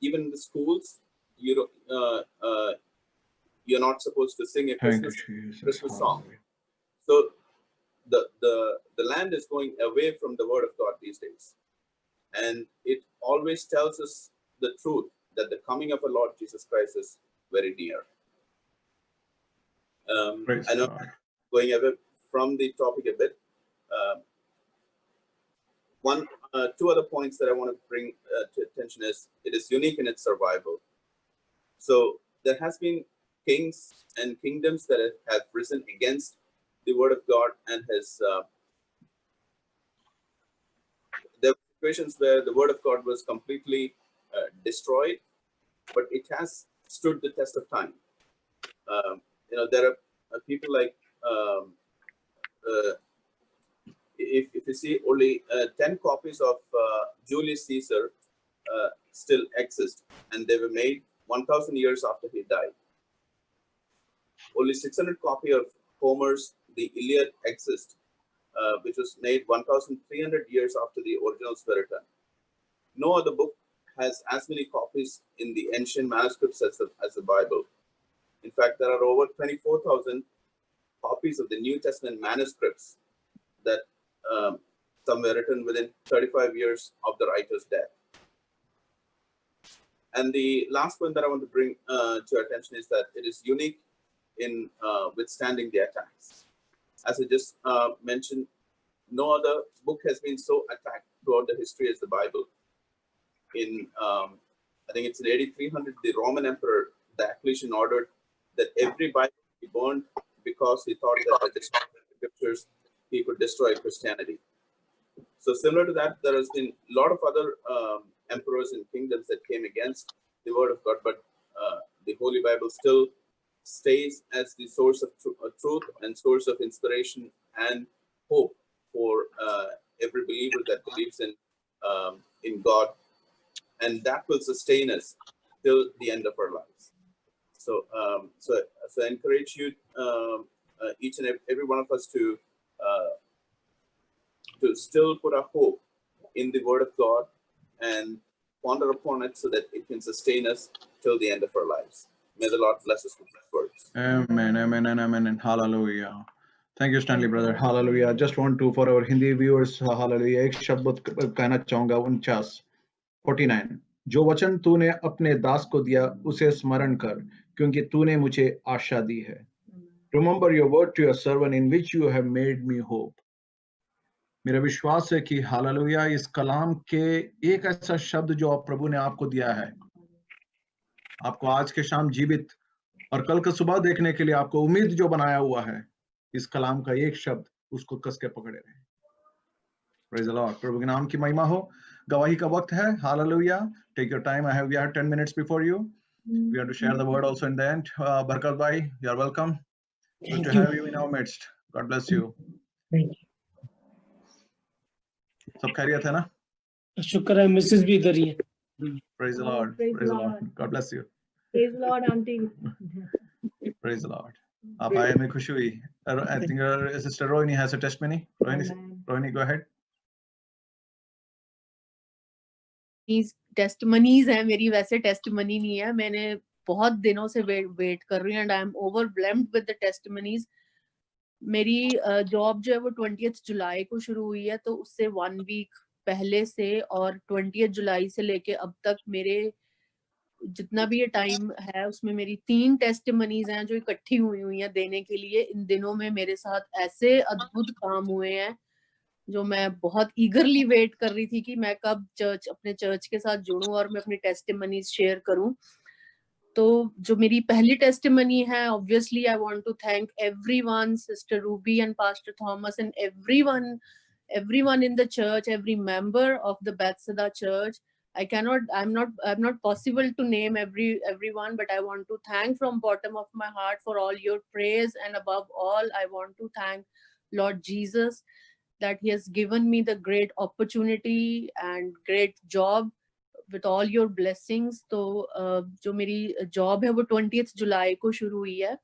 even in the schools, you're not supposed to sing a Christmas song. So the land is going away from the Word of God these days, and it always tells us the truth that the coming of our Lord Jesus Christ is very near. I know I'm going away from the topic a bit. Two other points that I want to bring to attention is it is unique in its survival. So there has been kings and kingdoms that have risen against the Word of God, and there were situations where the Word of God was completely destroyed, but it has stood the test of time. There people like if you see only 10 copies of Julius Caesar still exist, and they were made 1,000 years after he died. Only 600 copy of Homer's The Iliad exist, which was made 1,300 years after the originals were written. No other book has as many copies in the ancient manuscripts as the Bible. In fact, there are over 24,000 copies of the New Testament manuscripts that some were written within 35 years of the writer's death. And the last point that I want to bring to your attention is that it is unique in withstanding the attacks. As I just mentioned, no other book has been so attacked throughout the history as the Bible. In I think it's in AD 300, the Roman Emperor Diocletian ordered that every Bible be burned because he thought that by destroying the scriptures he could destroy Christianity. So similar to that, there has been a lot of other emperors and kingdoms that came against the word of God, but the Holy Bible still stays as the source of truth and source of inspiration and hope for every believer that believes in God, and that will sustain us till the end of our lives. So, so I encourage you, each and every one of us, to still put our hope in the Word of God and ponder upon it so that it can sustain us till the end of our lives. May the Lord bless us with His words. Amen, amen, and amen, and hallelujah. Thank you, Stanley brother. Hallelujah. Just want to, for our Hindi viewers, hallelujah, एक शब्द कहना चाहूंगा 49. जो वचन तूने अपने दास को दिया उसे स्मरण कर, क्योंकि तूने मुझे आशा दी है. Remember your word to your servant in which you have made me hope. मेरा विश्वास है कि हालेलुया इस कलाम के एक ऐसा शब्द जो प्रभु ने आपको दिया है, आपको आज के शाम जीवित और कल का सुबह देखने के लिए आपको उम्मीद जो बनाया हुआ है, इस कलाम का एक शब्द उसको कस के पकड़े रहे. Praise the Lord. प्रभु के नाम की महिमा हो. गवाही का वक्त है. Hallelujah. Take your time. We have 10 minutes before you. We have to share the word also in the end. Barkat bhai, you are welcome. Good to have you in our midst. God bless you. Thank you. सब खैरियत है ना? शुक्र है, Mrs भी इधर ही है. Praise the Lord. Praise the Lord. God bless you. Praise the Lord, auntie. Praise the Lord. आप आए हमें खुशी हुई. I think Sister Rohini has a testimony. Rohini, go ahead. Testimonies है मेरी, वैसे टेस्टिमनी नहीं है. मैंने बहुत दिनों से वेट कर रही हूँ and I am overwhelmed with the testimonies. मेरी जॉब जो है वो 20th जुलाई को शुरू हुई है, तो उससे 1 वीक पहले से और 20th जुलाई से लेके अब तक मेरे जितना भी ये टाइम है उसमें मेरी 3 टेस्टिमनीज हैं जो इकट्ठी हुई हैं देने के लिए. इन दिनों में मेरे साथ ऐसे अद्भुत काम हुए हैं जो मैं बहुत ईगरली वेट कर रही थी कि मैं कब अपने चर्च के साथ जुड़ूं और मैं अपनी टेस्टिमनीज शेयर करूं. तो जो मेरी पहली टेस्टिमनी है, obviously I want to thank everyone, sister Ruby and pastor Thomas and everyone in the church, every member of the Bethesda church. I'm not possible to name everyone, but I want to thank from bottom of my heart for all your praise, and above all I want to thank Lord Jesus that He has given me the great opportunity and great job with all your blessings. तो जो मेरी job है वो 20th जुलाई को शुरू हुई है.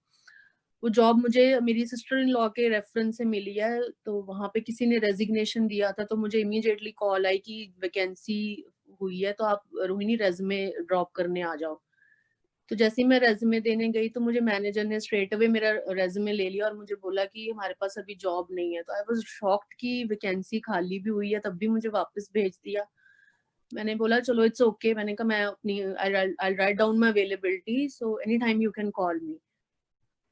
वो जॉब मुझे मेरी सिस्टर इन लॉ के रेफरेंस से मिली है. तो वहाँ पे किसी ने रेजिग्नेशन दिया था, तो मुझे इमीडिएटली कॉल आई कि वैकेंसी हुई है, तो आप रोहिणी रेज्यूमे ड्रॉप करने आ जाओ. तो जैसे ही मैं रेज्यूमे देने गई तो मुझे मैनेजर ने स्ट्रेट अवे मेरा रेज्यूमे ले लिया और मुझे बोला कि हमारे पास अभी जॉब नहीं है. तो आई वाज शॉक्ड कि वैकेंसी खाली भी हुई है, तब भी मुझे वापस भेज दिया. मैंने बोला चलो इट्स ओके. मैंने कहा मैं अपनी I write down my availability, so any time you can call me.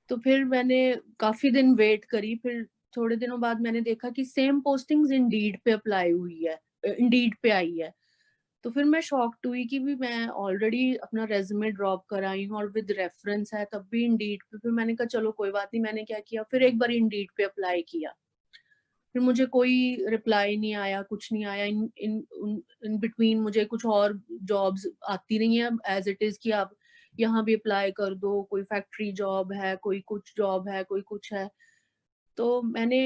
तो फिर मैंने काफी दिन वेट करी. फिर थोड़े दिनों बाद मैंने देखा कि सेम पोस्टिंग्स इंडीड पे अप्लाई हुई है, इंडीड पे आई है. तो फिर मैं शॉक्ड हुई कि भी मैं ऑलरेडी अपना रेज्यूमे ड्रॉप कर आई हूँ और विद रेफरेंस है, तब भी इंडीड पे. फिर मैंने कहा चलो कोई बात नहीं. मैंने क्या किया, फिर एक बार इंडीड पे अप्लाई किया. फिर मुझे कोई रिप्लाई नहीं आया, कुछ नहीं आया. इन बिटवीन मुझे कुछ और जॉब्स आती नहीं है एज इट इज कि आप यहाँ भी अप्लाई कर दो, कोई फैक्ट्री जॉब है, कोई कुछ जॉब है, कोई कुछ है। तो मैंने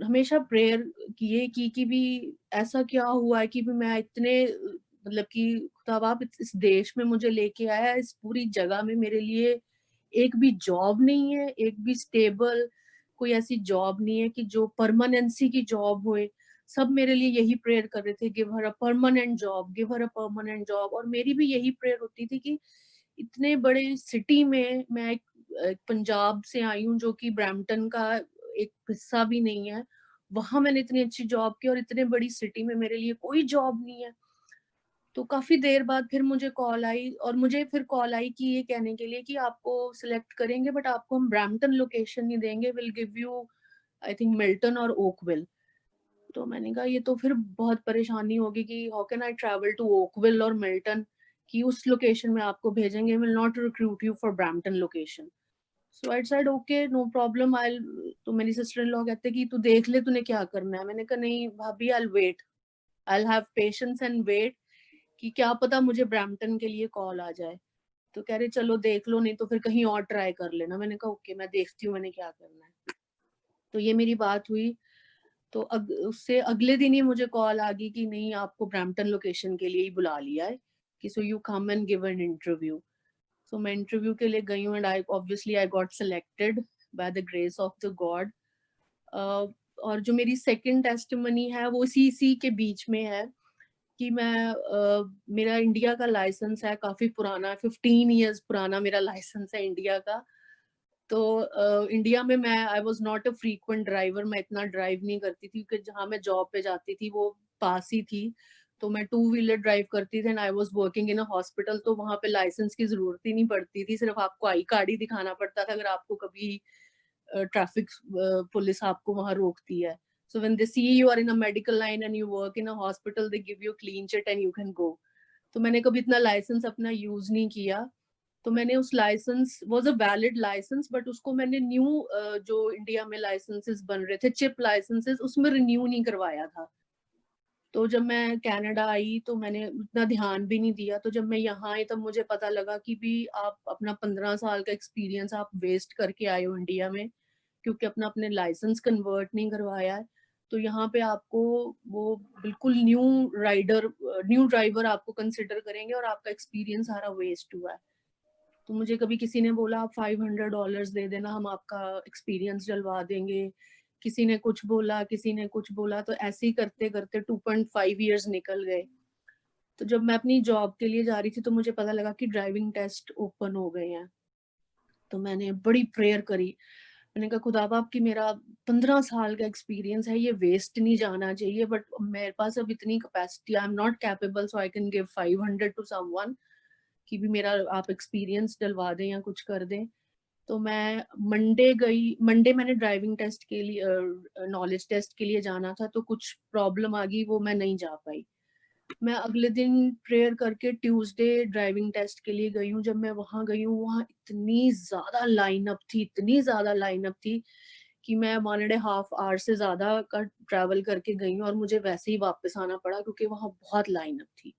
हमेशा प्रेयर किए कि भी ऐसा क्या हुआ है कि भी मैं इतने मतलब कि खुदा आप इस देश में मुझे लेके आया, इस पूरी जगह में मेरे लिए एक भी जॉब नहीं है, एक भी स्टेबल कोई ऐसी जॉब नहीं है कि जो परमानेंसी की जॉब होए। सब मेरे लिए यही प्रेयर कर रहे थे, give her a permanent job, give her a permanent job. और मेरी भी यही प्रेयर होती थी कि इतने बड़े सिटी में, मैं एक पंजाब से आई हूँ जो कि ब्रैम्पटन का एक हिस्सा भी नहीं है, वहां मैंने इतनी अच्छी जॉब की और इतने बड़ी सिटी में मेरे लिए कोई जॉब नहीं है। तो काफी देर बाद फिर मुझे कॉल आई, और मुझे फिर कॉल आई कि ये कहने के लिए कि आपको सिलेक्ट करेंगे बट आपको हम ब्रैम्पटन लोकेशन नहीं देंगे, will give you I think Milton और ओकविल। तो मैंने कहा ये तो फिर बहुत परेशानी होगी कि how can I travel to Oakville और मिल्टन, कि उस लोकेशन में आपको भेजेंगे, will not recruit you for Brampton location. So I said okay no problem, I. तो मेरी सिस्टर इन लॉ कहते कि तू देख ले तूने क्या करना है। मैंने कहा नहीं भाभी, I wait, I have patience and wait, कि क्या पता मुझे ब्रैम्पटन के लिए कॉल आ जाए। तो कह रहे चलो देख लो, नहीं तो फिर कहीं और ट्राई कर लेना। मैंने कहा ओके मैं देखती हूँ मैंने क्या करना है। तो ये मेरी बात हुई। तो उससे अगले दिन ही मुझे कॉल आ गई कि नहीं आपको ब्रैम्पटन लोकेशन के लिए ही बुला लिया है, कि so you come and give an interview. So मैं इंटरव्यू के लिए गई हूँ and I obviously I got selected by the grace of the God. और जो मेरी सेकंड टेस्टिमनी है वो इसी के बीच में है कि मेरा इंडिया का लाइसेंस है, काफी पुराना, 15 इयर्स पुराना मेरा लाइसेंस है इंडिया का। तो इंडिया में मैं I was not a frequent driver, मैं इतना ड्राइव नहीं करती थी क्योंकि जहाँ मैं जॉब पे जाती थी वो पास ही थी। तो मैं 2 व्हीलर ड्राइव करती थी and I was working in a hospital, तो वहाँ पे लाइसेंस की जरूरत ही नहीं पड़ती थी, सिर्फ आपको आई कार्ड ही दिखाना पड़ता था अगर आपको कभी ट्रैफिक पुलिस आपको वहाँ रोकती है। So when they see you are in a medical line and you work in a hospital, they give you clean chit and you can go. तो मैंने कभी इतना लाइसेंस अपना यूज नहीं किया। तो मैंने उस license was a valid license, but उसको मैंने न्यू जो इंडिया में लाइसेंसेस बन रहे थे चिप लाइसेंसेस, उसमें रिन्यू नहीं करवाया था। तो जब मैं कनाडा आई तो मैंने उतना ध्यान भी नहीं दिया। तो जब मैं यहाँ आई तब मुझे पता लगा कि भी आप अपना 15 साल का एक्सपीरियंस आप वेस्ट करके आए हो इंडिया में, क्योंकि अपने लाइसेंस कन्वर्ट नहीं करवाया है। तो यहाँ पे आपको वो बिल्कुल न्यू ड्राइवर आपको कंसिडर करेंगे और आपका एक्सपीरियंस सारा वेस्ट हुआ है। तो मुझे कभी किसी ने बोला आप $500 दे देना हम आपका एक्सपीरियंस डलवा देंगे, किसी ने कुछ बोला, तो ऐसे ही करते करते 2.5 इयर्स निकल गए। तो जब मैं अपनी जॉब के लिए जा रही थी तो मुझे पता लगा कि ड्राइविंग टेस्ट ओपन हो गए हैं। तो मैंने बड़ी प्रेयर करी, मैंने कहा खुदा बाप की मेरा 15 साल का एक्सपीरियंस है, ये वेस्ट नहीं जाना चाहिए, बट मेरे पास अब इतनी capacity, I am not capable so I can give 500 to someone, कि भी मेरा आप एक्सपीरियंस डलवा दें या कुछ कर दें। तो मैं मंडे मैंने ड्राइविंग टेस्ट के लिए नॉलेज टेस्ट के लिए जाना था, तो कुछ प्रॉब्लम आ गई, वो मैं नहीं जा पाई। मैं अगले दिन प्रेयर करके ट्यूसडे ड्राइविंग टेस्ट के लिए गई हूँ। जब मैं वहां गई हूँ वहाँ इतनी ज्यादा लाइनअप थी कि मैं 1.5 आवर से ज्यादा का ट्रैवल करके गई हूँ और मुझे वैसे ही वापस आना पड़ा क्योंकि वहाँ बहुत लाइनअप थी।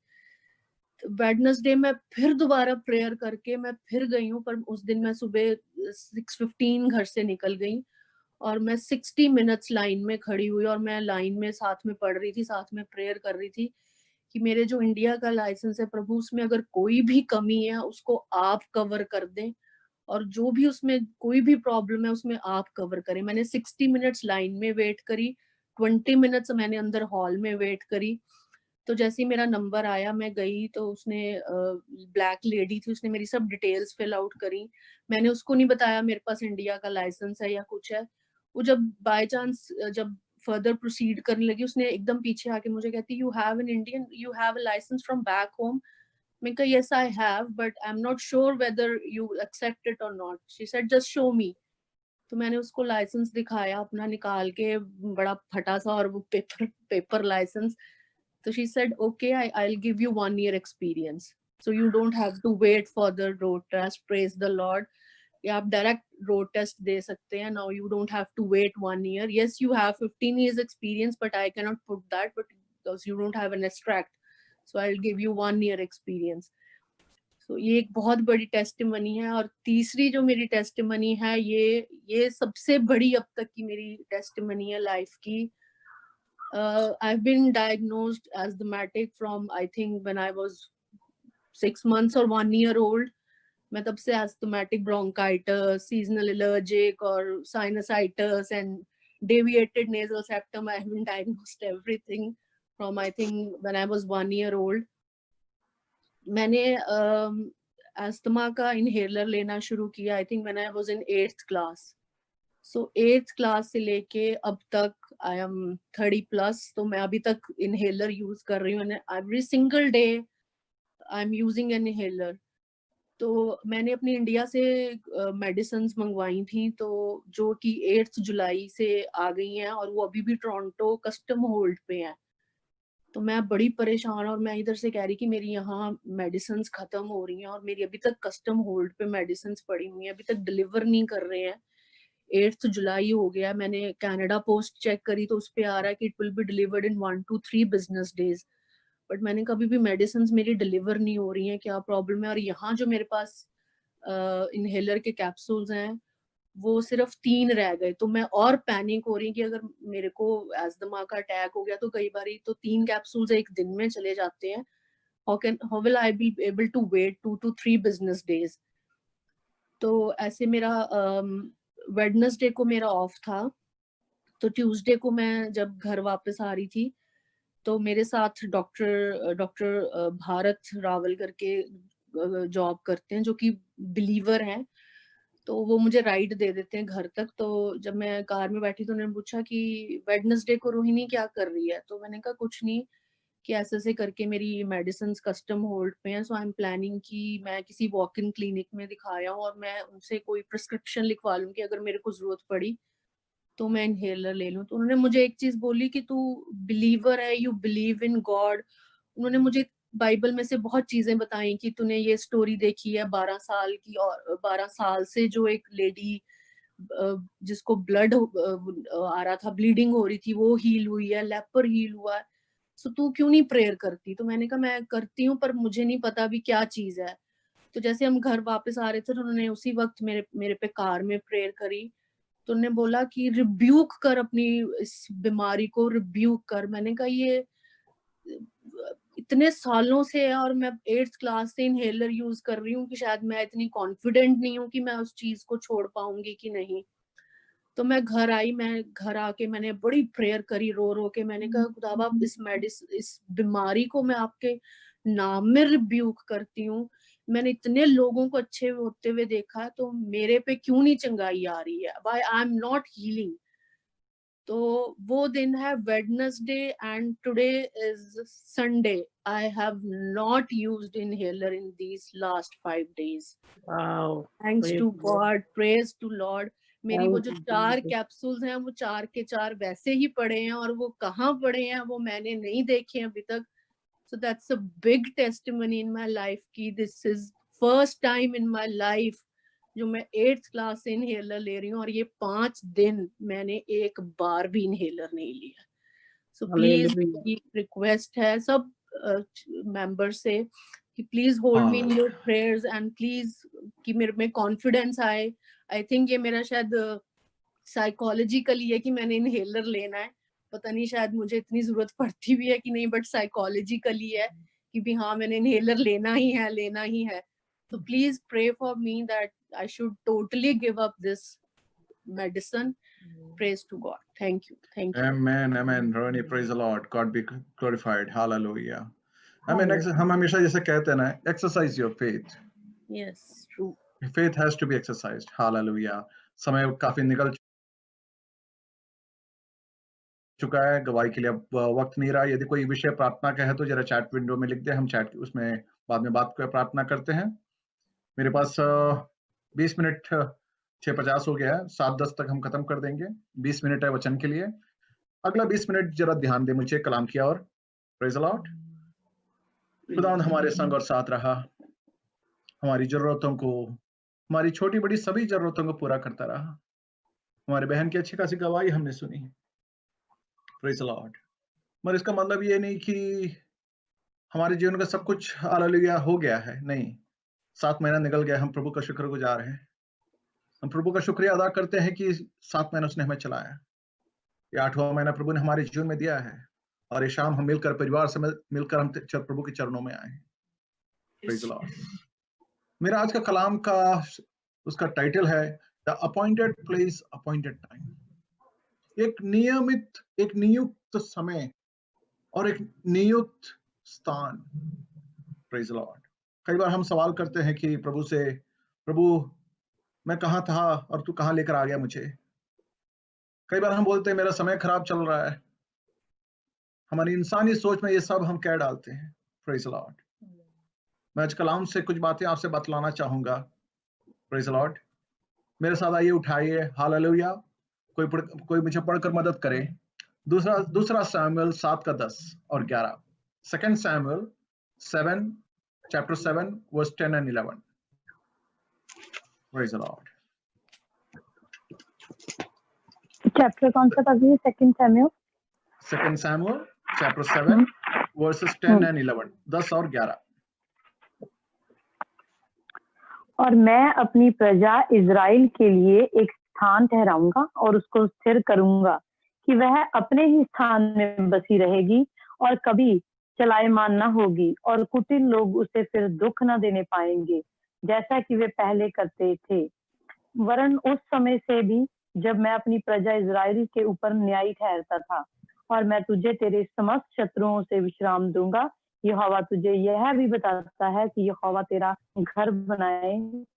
वेडनेसडे में फिर दोबारा प्रेयर करके मैं फिर गई हूँ, पर उस दिन मैं सुबह 6:15 घर से निकल गई और मैं 60 मिनट्स लाइन में खड़ी हुई और मैं लाइन में साथ में पढ़ रही थी, साथ में प्रेयर कर रही थी कि मेरे जो इंडिया का लाइसेंस है प्रभु, उसमें अगर कोई भी कमी है उसको आप कवर कर दें, और जो भी उसमें कोई भी प्रॉब्लम है उसमें आप कवर करें। मैंने 60 मिनट्स लाइन में वेट करी, 20 मिनट्स मैंने अंदर हॉल में वेट करी। तो जैसे ही मेरा नंबर आया मैं गई तो उसने ब्लैक लेडी थी, उसने मेरी सब डिटेल्स फिल आउट करी। मैंने उसको नहीं बताया मेरे पास इंडिया का लाइसेंस है या कुछ है। वो जब बाय चांस जब फर्दर प्रोसीड करने लगी, उसने एकदम पीछे आके मुझे कहती you have a licence from back home. मैं कहा yes I have but I am not sure whether you accept it or not. She said just show me. तो मैंने उसको लाइसेंस दिखाया अपना निकाल के, बड़ा फटा सा, और वो paper license. So she said, okay, I'll give you 1 year experience. So you don't have to wait for the road test. Praise the Lord. You have direct road test de sakte hain. Now you don't have to wait 1 year. Yes, you have 15 years experience, but I cannot put that, but because you don't have an extract. So I'll give you 1 year experience. ये एक बहुत बड़ी testimony है। और तीसरी जो मेरी testimony है, ये सबसे बड़ी अब तक की मेरी टेस्टिमनी है लाइफ की। I've been diagnosed asthmatic from I think when I was 6 months or 1 year old. मैं तब से asthmatic bronchitis, seasonal allergic और sinusitis and deviated nasal septum. I have been diagnosed everything from I think when I was 1 year old. मैंने asthma का inhaler लेना शुरू किया I think when I was in 8th class. So 8th class से लेके अब तक I am 30+, तो मैं अभी तक इनहेलर यूज कर रही हूँ। Every single day I am using an inhaler. तो मैंने अपनी इंडिया से मेडिसिन मंगवाई थी, तो जो कि 8 जुलाई से आ गई हैं और वो अभी भी टोरंटो कस्टम होल्ड पे हैं। तो मैं बड़ी परेशान, और मैं इधर से कह रही कि मेरी यहाँ मेडिसिन खत्म हो रही हैं और मेरी अभी तक कस्टम होल्ड पे मेडिसिन पड़ी हुई हैं, अभी तक डिलीवर नहीं कर रहे हैं। 8 जुलाई हो गया, मैंने कनाडा पोस्ट चेक करी तो उस पे आ रहा है कि it will be delivered in 1 to 3 business days. But मैंने कभी भी मेडिसिन मेरी डिलीवर नहीं हो रही हैं, क्या प्रॉब्लम है? और यहाँ जो मेरे पास इनहेलर के कैप्सूल्स हैं वो सिर्फ 3 रह गए, तो मैं और पैनिक हो रही कि अगर मेरे को अस्थमा का अटैक हो गया तो कई बार तो 3 कैप्सूल्स एक दिन में चले जाते हैं। How will I be able to wait 2 to 3 business days? तो ऐसे मेरा वेडनेसडे को मेरा ऑफ था, तो ट्यूसडे को मैं जब घर वापस आ रही थी तो मेरे साथ डॉक्टर भारत रावल करके जॉब करते हैं, जो कि बिलीवर हैं। तो वो मुझे राइड दे देते हैं घर तक। तो जब मैं कार में बैठी तो उन्होंने पूछा कि वेडनेसडे को रोहिणी क्या कर रही है? तो मैंने कहा कुछ नहीं, कि ऐसे करके मेरी मेडिसिन कस्टम होल्ड पे हैं, सो आई एम प्लानिंग कि मैं किसी वॉक इन क्लिनिक में दिखाया हूँ और मैं उनसे कोई प्रिस्क्रिप्शन लिखवा लूँ कि अगर मेरे को जरूरत पड़ी तो मैं इनहेलर ले लूँ। तो उन्होंने मुझे एक चीज बोली कि तू बिलीवर है, यू बिलीव इन गॉड। उन्होंने मुझे बाइबल में से बहुत चीजें बताई कि तूने ये स्टोरी देखी है 12 साल की, और 12 साल से जो एक लेडी जिसको ब्लड आ रहा था, ब्लीडिंग हो रही थी, वो हील हुई है, लेपर हील हुआ है, सो तू क्यों नहीं प्रेयर करती? तो मैंने कहा मैं करती हूँ, पर मुझे नहीं पता अभी क्या चीज है। तो जैसे हम घर वापस आ रहे थे तो उन्होंने उसी वक्त मेरे पे कार में प्रेयर करी। तो उन्होंने बोला कि रिब्यूक कर अपनी इस बीमारी को, रिब्यूक कर। मैंने कहा ये इतने सालों से है और मैं 8th क्लास से इनहेलर यूज कर रही हूँ कि शायद मैं इतनी कॉन्फिडेंट नहीं हूँ कि मैं उस चीज को छोड़ पाऊंगी कि नहीं। तो मैं घर आई, मैं घर आके मैंने बड़ी प्रेयर करी रो रो के। मैंने कहा खुदाबा इस बीमारी को मैं आपके नाम में रिब्यूक करती हूँ। मैंने इतने लोगों को अच्छे होते हुए देखा, तो मेरे पे क्यों नहीं चंगाई आ रही है? Why I am not healing? तो वो दिन है Wednesday and today is Sunday. I have not used inhaler in these last 5 days। Wow. Thanks Praise to God. God, praise to Lord. मेरी वो Thank जो you, 4 Jesus. कैप्सूल्स हैं वो 4 के 4 वैसे ही पड़े हैं, और वो कहाँ पड़े हैं वो मैंने नहीं देखे अभी तक। So that's a big testimony in my life की this is first time in my life जो मैं 8th क्लास से इनहेलर ले रही हूँ, और ये 5 दिन मैंने एक बार भी इनहेलर नहीं लिया। So please Hallelujah. रिक्वेस्ट है सब मेंबर से कि please hold me in your prayers and please कि मेरे में कॉन्फिडेंस आए। आई थिंक ये मेरा शायद साइकोलॉजिकली है कि मैंने इनहेलर लेना है, पता नहीं शायद मुझे इतनी जरूरत पड़ती भी है कि नहीं, बट साइकोलॉजिकली है कि भी हाँ मैंने इनहेलर लेना ही है, लेना ही है। तो please pray for me that I should totally give up this medicine. Praise to God. Thank you. Thank you. Amen, amen. Ronnie, praise the Lord. God be glorified. Hallelujah. Amen. हम हमेशा जैसे कहते हैं ना, exercise your faith. Yes, true. Faith has to be exercised. Hallelujah. समय काफी निकल चुका है, गवाही के लिए अब वक्त नहीं रहा। यदि कोई विषय प्रार्थना का है तो जरा चैट विंडो में लिख दे, हम चैट उसमें बाद में बात कर प्रार्थना करते हैं। मेरे पास 20 मिनट 6:50 हो गया है, 7:10 तक हम खत्म कर देंगे। 20 मिनट है वचन के लिए, अगला 20 मिनट जरा ध्यान दे मुझे कलाम किया। और प्रेज द लॉर्ड। खुदावंद हमारे संग और साथ रहा, हमारी जरूरतों को, हमारी छोटी बड़ी सभी जरूरतों को पूरा करता रहा। हमारे बहन की अच्छी खासी गवाही हमने सुनी। Praise the Lord. मगर इसका मतलब ये नहीं कि हमारे जीवन का सब कुछ हालेलुया हो गया है, नहीं। 7 महीना निकल गया, हम प्रभु का शुक्रगुजार हैं। हम प्रभु का शुक्रिया अदा करते हैं कि 7 महीना उसने हमें चलाया। ये 8वां महीना प्रभु ने हमारे जीवन में दिया है, और ये शाम हम मिलकर, परिवार से मिलकर हम प्रभु के चरणों में आए हैं। Praise the Lord. मेरा आज का कलाम का उसका टाइटल है the appointed place appointed time. एक नियमित, एक नियुक्त समय और एक नियुक्त स्थान। Praise the Lord. कई बार हम सवाल करते हैं कि प्रभु से, प्रभु मैं कहाँ था और तू कहाँ लेकर आ गया मुझे। कई बार हम बोलते हैं मेरा समय खराब चल रहा है। हमारी इंसानी सोच में ये सब हम कह डालते हैं। Praise the Lord. मैं आज कलाम से कुछ बातें आपसे बतलाना चाहूंगा। Praise the Lord. मेरे साथ आइए, उठाइए, हालेलुया। कोई मुझे पढ़कर मदद करे। दूसरा सैमुएल 7:10 और 11। 2 Samuel 7 chapter 7 verse 10 and 11. Praise the Lord. Chapter कौन सा था जी? 2 Samuel 2 Samuel chapter 7 verses 10 and 11. 10 और 11। और मैं अपनी प्रजा इज़राइल के लिए एक स्थान ठहराऊंगा और उसको स्थिर करूंगा कि वह अपने ही स्थान में बसी रहेगी और कभी चलायमान न होगी, और कुटिल लोग उसे फिर दुख न देने पाएंगे जैसा कि वे पहले करते थे। वरन उस समय से भी जब मैं अपनी प्रजा इज़राइल के ऊपर न्यायी ठहरता था, और मैं तुझे तेरे समस्त शत्रुओं से विश्राम दूंगा। यहोवा तुझे यह भी बताता है कि यहोवा तेरा घर बनाए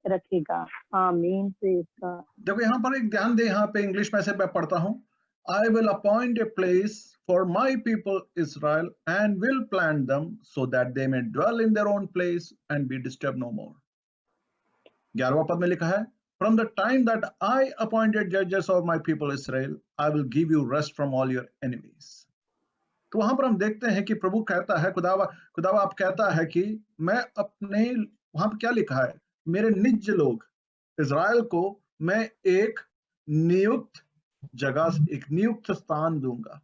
रखेगा। आमीन। Praise God. देखो यहाँ पर एक ध्यान दे, यहाँ पे इंग्लिश में से मैं पढ़ता हूँ। I will appoint a place for my people Israel and will plant them so that they may dwell in their own place and be disturbed no more. 11वां पद में लिखा है, From the time that I appointed judges of my people Israel, I will give you rest from all your enemies. तो वहां पर हम देखते हैं कि प्रभु कहता है, खुदावा आप कहता है कि मैं अपने, वहां पर क्या लिखा है, मेरे निज लोग इज़राइल को मैं एक नियुक्त जगह, एक नियुक्त स्थान दूंगा।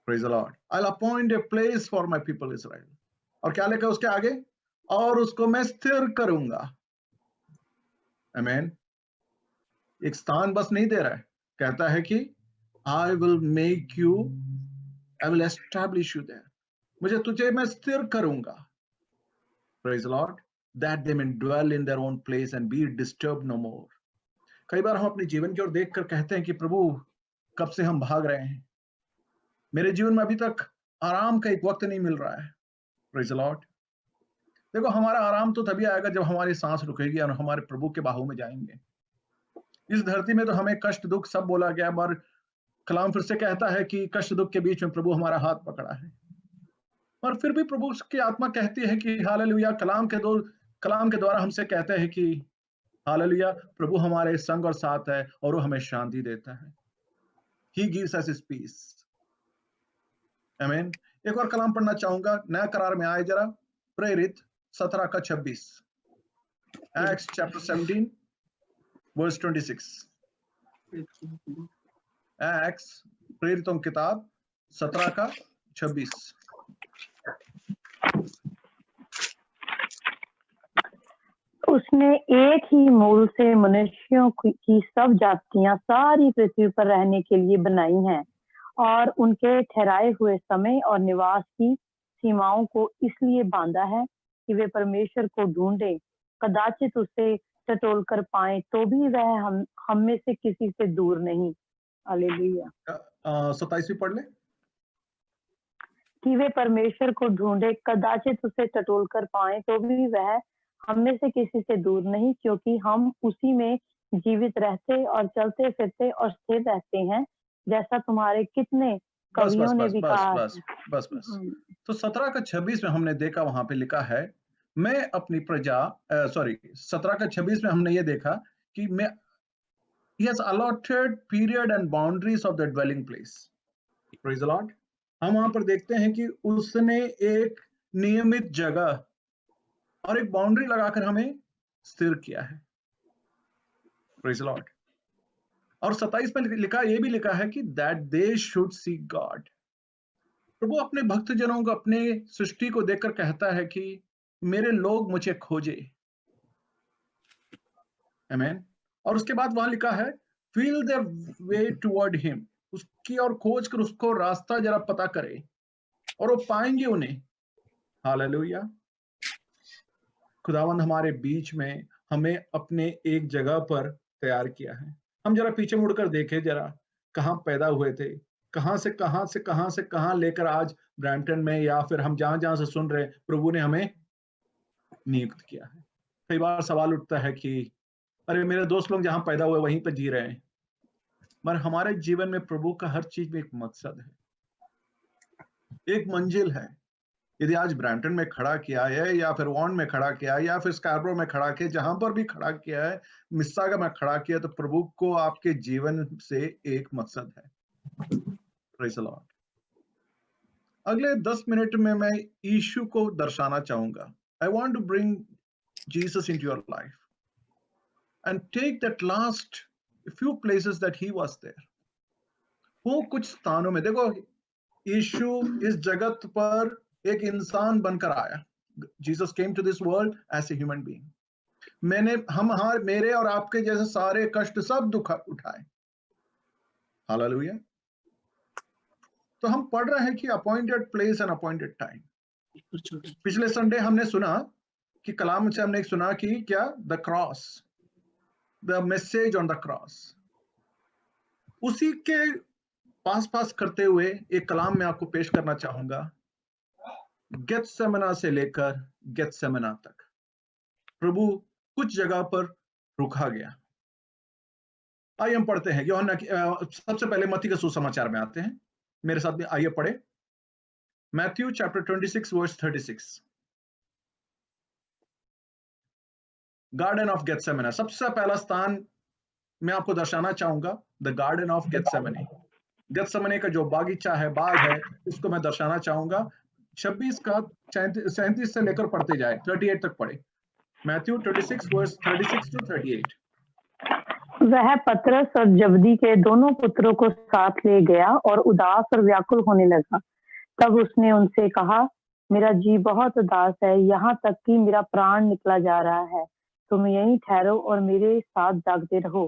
Praise the Lord. I'll appoint a place for my people Israel. और क्या लिखा उसके आगे, और उसको मैं स्थिर करूंगा। आमीन। एक स्थान बस नहीं दे रहा है, कहता है कि I will make you, I will establish you there. मुझे तुझे मैं स्थिर करूंगा। Praise the Lord. That they may dwell in their own place and be disturbed no more. कई बार हम अपने जीवन की ओर देखकर कहते हैं कि प्रभु कब से हम भाग रहे हैं, मेरे जीवन में अभी तक आराम का एक वक्त नहीं मिल रहा है। Praise the Lord. देखो हमारा आराम तो तभी आएगा जब हमारी सांस रुकेगी और हमारे प्रभु के बाहों में जाएंगे। इस धरती में तो हमें कष्ट दुख सब बोला गया, पर कलाम फिर से कहता है कि कष्ट दुख के बीच में प्रभु हमारा हाथ पकड़ा है। और फिर भी प्रभु की आत्मा कहती है कि हालेलुया, कलाम के द्वारा हमसे कहते हैं कि हालेलुया, प्रभु हमारे संग और साथ है और वो हमें शांति देता है। He gives us his peace. आमीन। एक और कलाम पढ़ना चाहूंगा, नया करार में आए जरा, प्रेरित 17:26। Acts chapter 17 verse 26। Acts प्रेरितों की किताब 17:26। उसने एक ही मूल से मनुष्यों की सब जातियां सारी पृथ्वी पर रहने के लिए बनाई हैं, और उनके ठहराए हुए समय और निवास की सीमाओं को इसलिए बांधा है कि वे परमेश्वर को ढूंढे, कदाचित उसे टटोल कर पाए, तो भी वह हम में से किसी से दूर नहीं। हालेलुया। 27 पढ़ ले। कि वे परमेश्वर को ढूंढे, कदाचित उसे टटोल कर पाए, तो भी वह हम में से किसी से दूर नहीं, क्योंकि हम उसी में जीवित रहते और चलते फिरते और स्थिर रहते हैं, जैसा तुम्हारे कितने कवियों ने भी कहा। बस। तो 17:26 में हमने देखा, वहां पे लिखा है, मैं अपनी प्रजा 17:26 में हमने ये देखा कि मैं He has allotted period and boundaries of the dwelling place. Praise the Lord. हम वहां पर देखते हैं कि उसने एक नियमित जगह और एक बाउंड्री लगाकर हमें स्थिर किया है। Praise the Lord. और 27 में लिखा, ये भी लिखा है कि that they should seek God. प्रभु अपने भक्त जनों को, अपने सृष्टि को देखकर कहता है कि मेरे लोग मुझे खोजे, आमीन। और उसके बाद वहां लिखा है feel their way toward him, उसकी और खोज कर उसको रास्ता जरा पता करे और वो पाएंगे उन्हें। हालेलुया। खुदावंद हमारे बीच में हमें अपने एक जगह पर तैयार किया है। हम जरा पीछे मुड़कर देखें, जरा कहाँ पैदा हुए थे, कहाँ से कहाँ लेकर आज ब्रैम्पटन में या फिर हम जहां जहां से सुन रहे प्रभु ने हमें नियुक्त किया है। कई बार सवाल उठता है कि अरे मेरे दोस्त लोग जहां पैदा हुए वहीं पर जी रहे हैं, मगर हमारे जीवन में प्रभु का हर चीज में एक मकसद है, एक मंजिल है। यदि आज ब्रैम्पटन में खड़ा किया है या फिर वॉन में खड़ा किया है या फिर स्कार्बरो में खड़ा किया, जहां पर भी खड़ा किया है, मिस्सागा में खड़ा किया, तो प्रभु को आपके जीवन से एक मकसद है। Praise the Lord. अगले 10 मिनट में मैं यीशु को दर्शाना चाहूंगा। I want to bring Jesus into your life and take that last few places that he was there. वो कुछ स्थानों में देखो, यीशु इस जगत पर एक इंसान बनकर आया। Jesus came to this world as a human being. मेरे और आपके जैसे सारे कष्ट सब दुख उठाए। हालेलुया। तो हम पढ़ रहे हैं कि appointed place and appointed time. पिछले संडे हमने सुना कि कलाम से हमने सुना कि क्या, the cross, the message on the cross. उसी के पास करते हुए एक कलाम में आपको पेश करना चाहूंगा। गेत्सेमना से लेकर गेत्सेमना तक प्रभु कुछ जगह पर रुका गया। आइए हम पढ़ते हैं यूहन्ना सबसे पहले मत्ती के सुसमाचार में आते हैं। मेरे साथ में आइए पढ़े Matthew chapter 26 verse 36। Garden of Gethsemane, सबसे पहला स्थान मैं आपको दर्शाना चाहूंगा, the garden of Gethsemane. Gethsemane का जो बागीचा है, बाग है, उसको मैं दर्शाना चाहूंगा। 26 का 37 से लेकर पढ़ते जाए, 38 तक पढ़े। Matthew 26 verse 36 to 38। वह पतरस और जबदी के दोनों पुत्रों को साथ ले गया और उदास और व्याकुल होने लगा। तब उसने उनसे कहा, मेरा जी बहुत उदास है, यहाँ तक कि मेरा प्राण निकला जा रहा है। तुम यहीं ठहरो और मेरे साथ जागते रहो।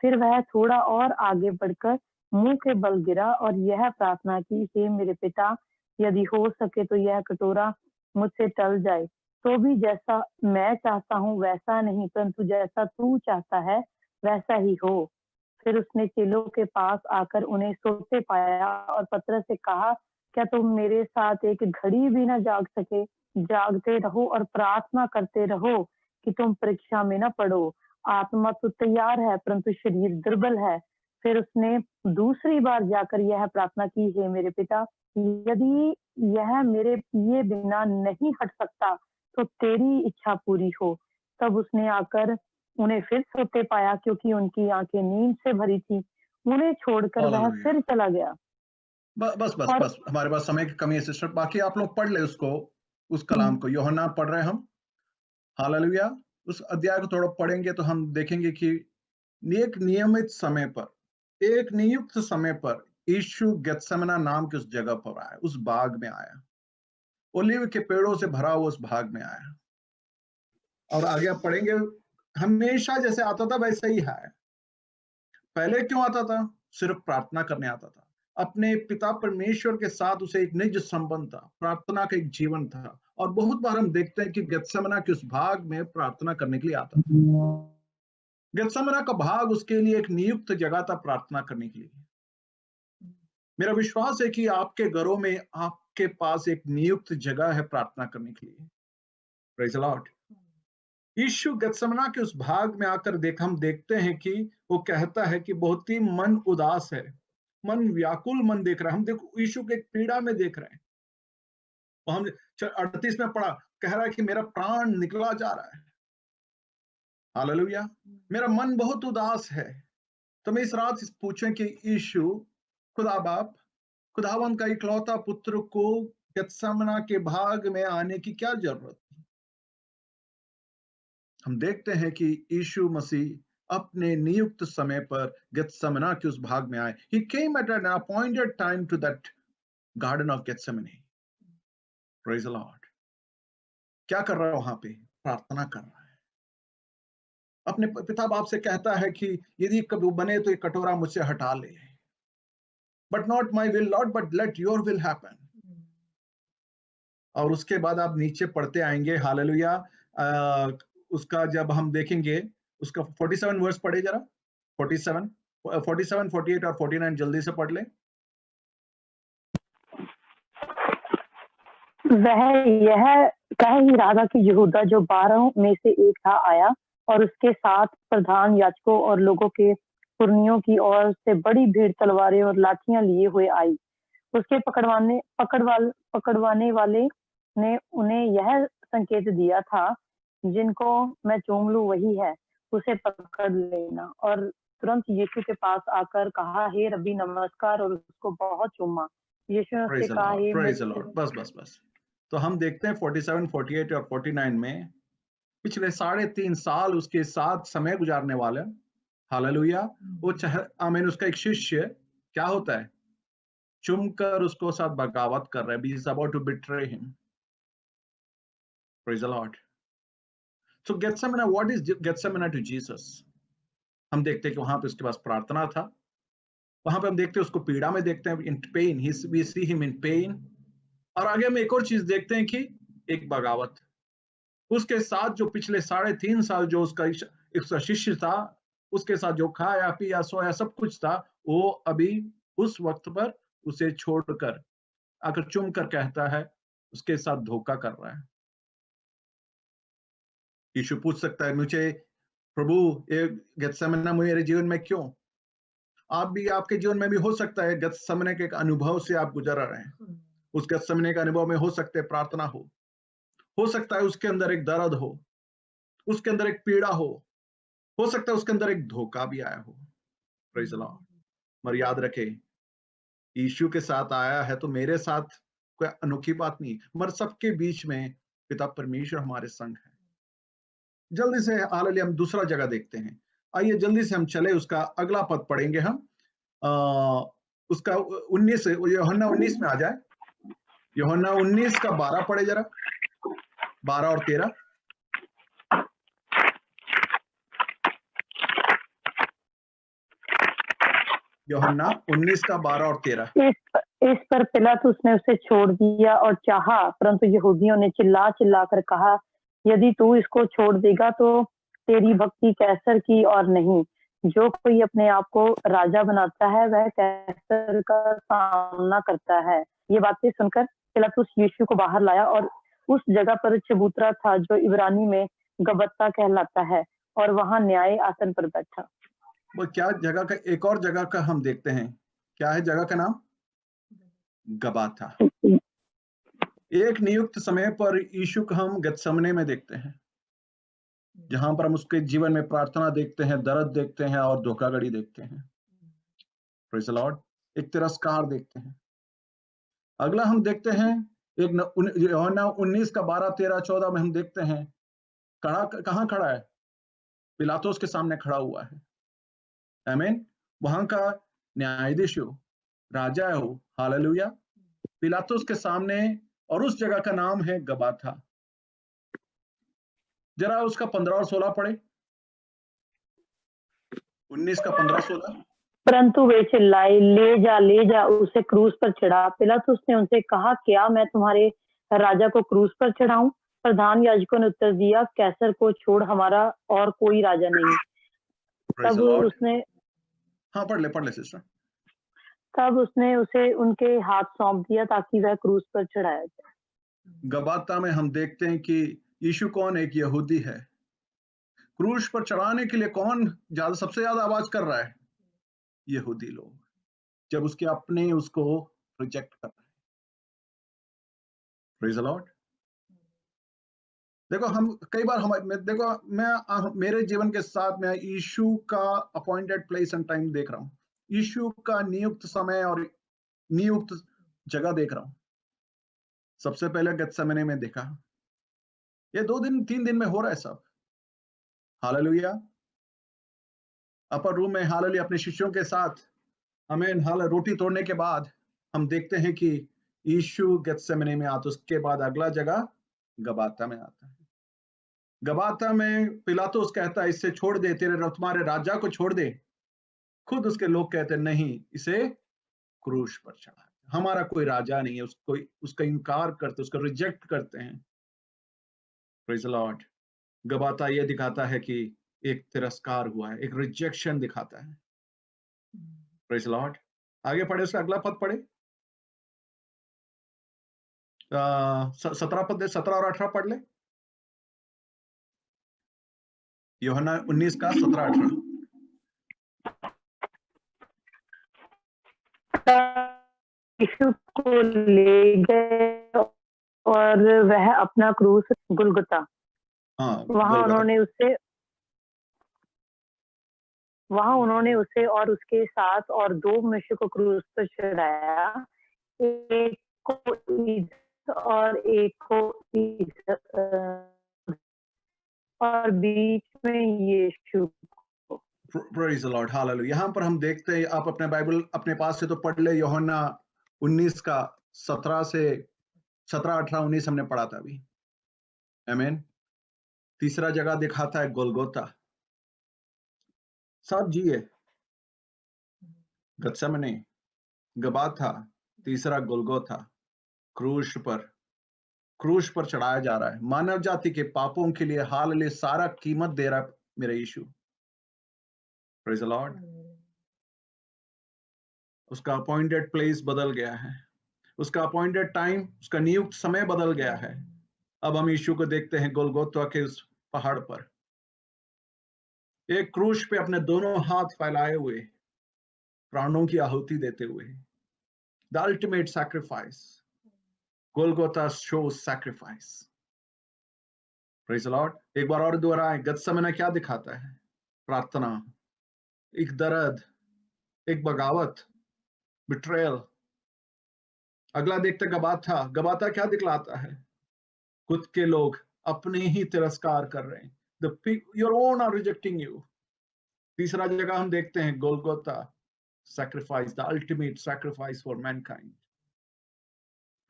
फिर वह थोड़ा और आगे बढ़कर मुंह के बल गिरा और यह प्रार्थना की, हे मेरे पिता, यदि हो सके तो यह कटोरा मुझसे टल जाए, तो भी जैसा मैं चाहता हूँ वैसा नहीं, परंतु जैसा तू चाहता है वैसा ही हो। फिर उसने चेलों के पास आकर उन्हें सोते पाया और पतरस से कहा, क्या तुम मेरे साथ एक घड़ी भी न जाग सके? जागते रहो और प्रार्थना करते रहो कि तुम परीक्षा में न पड़ो। आत्मा तो तैयार है परंतु शरीर दुर्बल है। फिर उसने दूसरी बार जाकर यह प्रार्थना की, हे मेरे पिता, यदि यह मेरे पिए बिना नहीं हट सकता तो तेरी इच्छा पूरी हो। तब उसने आकर उन्हें फिर सोते पाया, क्योंकि उनकी आंखें नींद से भरी थी। उन्हें छोड़कर वह फिर चला गया। बस हमारे पास समय की कमी है सिस्टर, बाकी आप लोग पढ़ ले उसको, उस कलाम को। यूहन्ना पढ़ रहे हैं हम। हालेलुया। उस अध्याय को थोड़ा पढ़ेंगे तो हम देखेंगे कि एक नियमित समय पर, एक नियुक्त समय पर यीशु गेत्सेमना नाम की उस जगह पर आया, उस बाग में आया, ओलिव के पेड़ों से भरा हुआ उस बाग में आया। और आगे आप पढ़ेंगे, हमेशा जैसे आता था वैसे ही है। पहले क्यों आता था? सिर्फ प्रार्थना करने आता था। अपने पिता परमेश्वर के साथ उसे एक निज संबंध था, प्रार्थना का एक जीवन था। और बहुत बार हम देखते हैं कि गेत्सेमना के उस भाग में प्रार्थना करने के लिए आता था। गेत्सेमना का भाग उसके लिए एक नियुक्त जगह था प्रार्थना करने के लिए। मेरा विश्वास है कि आपके घरों में आपके पास एक नियुक्त जगह है प्रार्थना करने के लिए। Praise the Lord. यीशु गेत्सेमना के उस भाग में आकर हम देखते हैं कि वो कहता है कि बहुत ही मन उदास है, मन व्याकुल मन देख रहा है। हम देखो यीशु के पीड़ा में देख रहे हैं। हम 38 में पढ़ा, कह रहा है कि मेरा प्राण निकला जा रहा है। हालेलुया। मेरा मन बहुत उदास है। तो मैं इस रात पूछें कि यीशु खुदा बाप, खुदावन का इकलौता पुत्र को गेत्सेमना के भाग में आने की क्या जरूरत? हम देखते हैं कि यीशु मसीह अपने नियुक्त समय पर गेत्सेमना के उस भाग में आए। He came at an appointed time to that garden of Gethsemane. Praise the Lord. क्या कर रहा है वहां पे? प्रार्थना कर रहा है। अपने पिता बाप से कहता है कि यदि कभी बने तो ये कटोरा मुझसे हटा ले, but not my will Lord but let your will happen. और उसके बाद आप नीचे पढ़ते आएंगे, हालेलुया। उसका जब हम देखेंगे उसका 47 वर्स पढ़े जरा, 47, 48 और 49 जल्दी से पढ़ ले। वह यह कह ही रहा था कि यहूदा जो 12 में से एक था आया और उसके साथ प्रधान याजकों और लोगों के पुरनियों की ओर से बड़ी भीड़ तलवारें और लाठियां लिए हुए आई। उसके पकड़वाने वाले ने उन्हें यह संकेत दिया था, जिनको मैं चूम लूं वही है, उसे पकड़ लेना। और तुरंत यीशु के पास आकर कहा, हे रब्बी नमस्कार, और उसको बहुत चूमा। यीशु ने उससे कहा, हे प्रेज द लॉर्ड। बस तो हम देखते हैं 47, 48 और 49 में पिछले 3.5 साल उसके साथ समय गुजारने वाले, हालेलुया, वो आमीन, उसका एक शिष्य क्या होता है, चुमकर उसको साथ बगावत कर रहा है। He is about to betray him. Praise the Lord. So Gethsemane, what is Gethsemane to Jesus? हम देखते हैं कि वहां पे उसके पास प्रार्थना था, वहां पे हम देखते हैं उसको पीड़ा में देखते हैं, in pain, we see him in pain। और आगे हम एक और चीज देखते हैं कि एक बगावत, उसके साथ जो पिछले 3.5 साल जो उसका शिष्य था, उसके साथ जो खाया पिया सोया सब कुछ था, वो अभी उस वक्त पर उसे छोड़कर आकर चुम कर कहता है, उसके साथ धोखा कर रहा है। यीशु पूछ सकता है मुझे, प्रभु ये गेत्सेमने मेरे जीवन में क्यों? आप भी, आपके जीवन में भी हो सकता है गेत्सेमने के अनुभव से आप गुजर रहे हैं। उस गेत्सेमने के अनुभव में हो सकते है प्रार्थना हो सकता है उसके अंदर एक दर्द हो, उसके अंदर एक पीड़ा हो सकता है उसके अंदर एक धोखा भी आया हो। Praise the Lord. मगर याद रखे, यीशु के साथ आया है तो मेरे साथ कोई अनोखी बात नहीं, मगर सबके बीच में पिता परमेश्वर हमारे संग है। जल्दी से हालेलुया हम दूसरा जगह देखते हैं। आइए जल्दी से हम चले, उसका अगला पद पढ़ेंगे हम, उसका 19, यूहन्ना 19 में आ जाए। यूहन्ना 19 का 12 पढ़े जरा, 12 और 13। यूहन्ना 19 का 12 और 13। इस पर पिलातुस ने उसे छोड़ दिया और चाहा, परंतु यहूदियों ने चिल्ला चिल्ला कर कहा, यदि तू इसको छोड़ देगा तो तेरी भक्ति कैसर की और नहीं। जो कोई अपने आप को राजा बनाता है वह कैसर का सामना करता है। ये बातें सुनकर पिलातुस यीशु को बाहर लाया और उस जगह पर चबूतरा था जो इब्रानी में गबत्ता कहलाता है, और वहां न्याय आसन पर बैठा। वो क्या जगह का, एक और जगह का हम देखते हैं, क्या है जगह का नाम? गबाथा। एक नियुक्त समय पर यीशु को हम गेत्सेमने में देखते हैं, जहां पर हम उसके जीवन में प्रार्थना देखते हैं, दर्द देखते हैं और धोखाधड़ी देखते हैं। Praise the Lord. एक तिरस्कार देखते हैं। अगला हम देखते हैं एक यूहन्ना 19 का 12, 13, 14 में हम देखते हैं कहां खड़ा है? पिलातुस के सामने खड़ा हुआ है। आमीन। वहां का न्यायाधीश हो, राजा हो, हालेलुया, पिलातुस के सामने, और उस जगह का नाम है गबाथा। जरा उसका 15 और 16 पढ़े, 19 का 15, 16। परंतु वे चिल्लाए, ले जा उसे क्रूस पर चढ़ा। पिलातुस ने उनसे कहा, क्या मैं तुम्हारे राजा को क्रूस पर चढ़ाऊं? प्रधान याजकों ने उत्तर दिया, कैसर को छोड़ हमारा और कोई राजा नहीं। तब उसने, हाँ पढ़ ले सिस्टर। तब उसने उसे उनके हाथ सौंप दिया ताकि वह क्रूस पर चढ़ाया जाए। गबाता में हम देखते हैं कि यीशु कौन? एक यहूदी है। क्रूस पर चढ़ाने के लिए कौन सबसे ज्यादा आवाज कर रहा है? यहूदी लोग, जब उसके अपने उसको रिजेक्ट कर रहे हैं। Praise the Lord. देखो हम कई बार मैं मेरे जीवन के साथ में यीशु का अपॉइंटेड प्लेस एंड टाइम देख रहा हूँ, यीशु का नियुक्त समय और नियुक्त जगह देख रहा हूँ। सबसे पहले गेत्सेमने में देखा, ये 2 दिन 3 दिन में हो रहा है सब। हालेलुया। अपर रूम में हालेलुया अपने शिष्यों के साथ आमीन, रोटी तोड़ने के बाद हम देखते हैं कि यीशु गेत्सेमने में आता, उसके बाद अगला जगह गबाता में आता है। गबाता में पिलातुस कहता है इसे छोड़ दे, तुम्हारे राजा को छोड़ दे। खुद उसके लोग कहते हैं नहीं, इसे क्रूस पर चढ़ा। हमारा कोई राजा नहीं है, उसको उसका इनकार करते, उसको रिजेक्ट करते हैं। Praise the Lord. गबाता ये दिखाता है कि एक तिरस्कार हुआ है, एक रिजेक्शन दिखाता है। Praise the Lord. आगे पढ़े, उसका अगला पद पढ़े, 17 पद, 17 और 18 पढ़ ले। यूहन्ना 19 का 17-18। यीशु को ले गए और वह अपना क्रूस गुलगुता, हाँ, वहां उन्होंने उसे और उसके साथ और 2 मनुष्य को क्रूस पर चढ़ाया, एक को इधर और एक को इधर, और बीच में यीशु। Praise the Lord, hallelujah. यहाँ पर हम देखते हैं, आप अपने बाइबल अपने पास से तो पढ़ ले, यूहन्ना 19 का 17 से 17, 18, 19 हमने पढ़ा था अभी। आमीन। तीसरा जगह दिखाता है गोलगोता। सब जी है, गत्सेमने, गबाथा, तीसरा गोलगोथा। क्रूस पर चढ़ाया जा रहा है। मानव जाति के पापों के लिए हालेलुया सारा कीमत दे रहा है मेरा यीशु। Praise the Lord. उसका अपॉइंटेड प्लेस बदल गया है, उसका अपॉइंटेड टाइम, उसका नियुक्त समय बदल गया है। अब हम यीशु को देखते हैं गोलगोथा के उस पहाड़ पर, एक क्रूस पे अपने दोनों हाथ फैलाए हुए, प्राणों की आहुति देते हुए। The ultimate sacrifice, Golgotha shows sacrifice. Praise the Lord. एक बार और दोहराए, गत्सेमने क्या दिखाता है? प्रार्थना, एक दर्द, एक बगावत, बिट्रेयल। अगला देखते गबाथा क्या दिखलाता है? खुद के लोग अपने ही तिरस्कार कर रहे हैं। Your own are rejecting you. तीसरा जगह हम देखते हैं Golgotha, sacrifice, the ultimate sacrifice for mankind.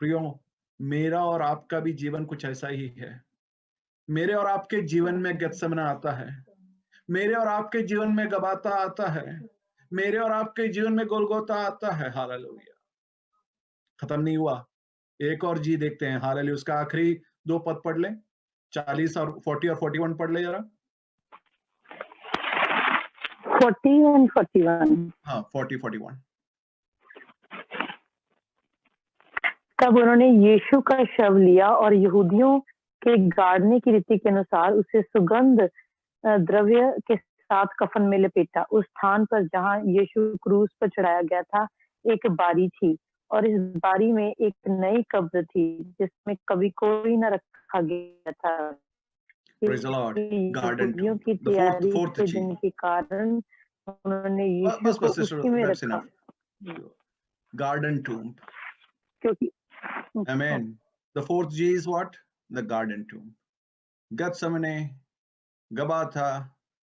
प्रियो, मेरा और आपका भी जीवन कुछ ऐसा ही है। मेरे और आपके जीवन में गत्सेमने आता है, मेरे और आपके जीवन में गबाथा आता है, मेरे और आपके जीवन में गोलगोथा आता है। हालेलुया। खत्म नहीं हुआ, एक और जी देखते हैं। हालेलुया। उसका आखिरी 2 पद पढ़ ले, 40 और 40 और 41 पढ़ ले जरा। 40 और 41। हाँ, 40, 41। तब उन्होंने यीशु का शव लिया और यहूदियों के गाड़ने की रीति के अनुसार उसे सुगंध द्रव्य के साथ कफन में लपेटा। उस स्थान पर जहां यीशु क्रूस पर चढ़ाया गया था एक बारी थी, और इस बारी में एक नई कब्र थी जिसमें कभी कोई न रखा गया था। Praise the Lord. Garden यहूदियों tomb. की The तैयारी fourth के G. दिन के कारण उन्होंने यीशु बस को sister, उसी में that's रखा, enough. Garden tomb. क्योंकि Amen. The 4th G is what? The garden tomb. Gethsemane, Gabbatha,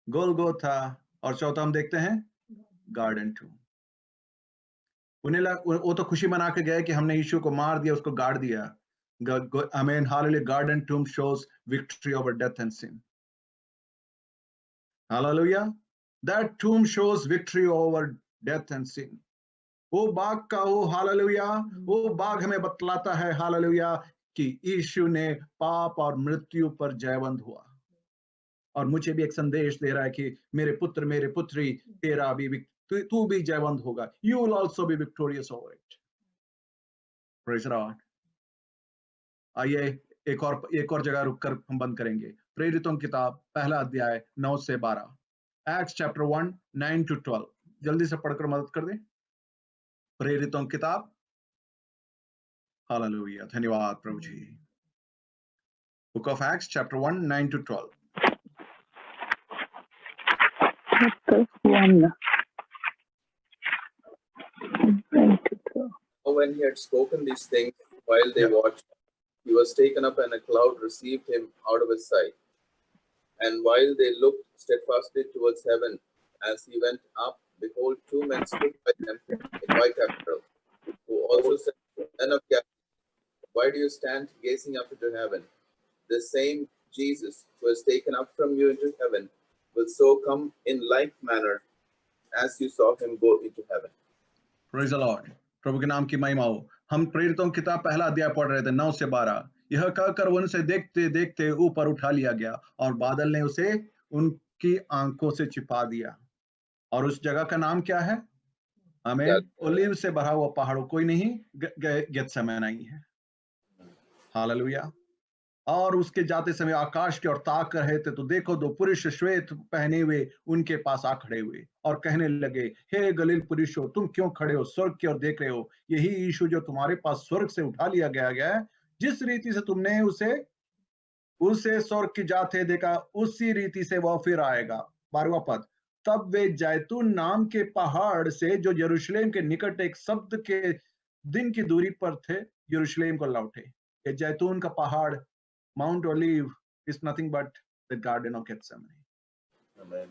Golgotha, और चौथा हम देखते हैं गार्डन टूम। वो तो खुशी मना के गए कि हमने यीशु को मार दिया, उसको गाड़ दिया। Amen. Hallelujah. Garden tomb shows victory over death and sin. Hallelujah. That tomb shows victory over death and sin. वो बाग का वो हालेलुया, वो बाग हमें बतलाता है हालेलुया कि यीशु ने पाप और मृत्यु पर जयवंत हुआ। और मुझे भी एक संदेश दे रहा है कि मेरे पुत्र, मेरे पुत्री, तेरा भी तू भी जयवंत होगा। You will also be victorious over it. Praise the Lord. आइए एक और जगह रुककर हम बंद करेंगे। प्रेरितों की किताब 1 अध्याय 9 से 12। Acts chapter 1, 9 to 12। जल्दी से पढ़कर मदद कर दें। प्रेरितों की किताब। हालेलुया। धन्यवाद प्रभु जी। Book of Acts chapter 1, 9 to 12। When he had spoken these things, while they watched, he was taken up, and a cloud received him out of his sight. And while they looked steadfastly towards heaven, as he went up, behold, 2 men stood by them in white apparel, who also said, Men of Galilee, why do you stand gazing up into heaven? The same Jesus, who is taken up from you into heaven, will so come in like manner as you saw him go into heaven. Praise the Lord. प्रभु के नाम की महिमा हो। हम प्रेरितों की किताब पहला अध्याय पढ़ रहे थे 9 से 12। यह कहकर उनसे देखते देखते ऊपर उठा लिया गया और बादल ने उसे उनकी आंखों से छिपा दिया। और उस जगह का नाम क्या है? हमें ओलिव से भरा हुआ पहाड़, कोई नहीं, गेत्सेमनी है। हालेलुया। और उसके जाते समय आकाश की ओर ताक रहे थे तो देखो 2 पुरुष श्वेत पहने हुए उनके पास आ खड़े हुए और कहने लगे, हे गलील पुरुषों, तुम क्यों खड़े हो स्वर्ग की ओर देख रहे हो? यही यीशु जो तुम्हारे पास स्वर्ग से उठा लिया गया है, जिस रीति से तुमने उसे स्वर्ग की जाते देखा, उसी रीति से वह फिर आएगा। 12वां पद, तब वे जैतून नाम के पहाड़ से जो यरूशलेम के निकट एक शब्द के दिन की दूरी पर थे, यरूशलेम को लौटे। ये जैतून का पहाड़, Mount Olive, is nothing but the Garden of Gethsemane. Amen.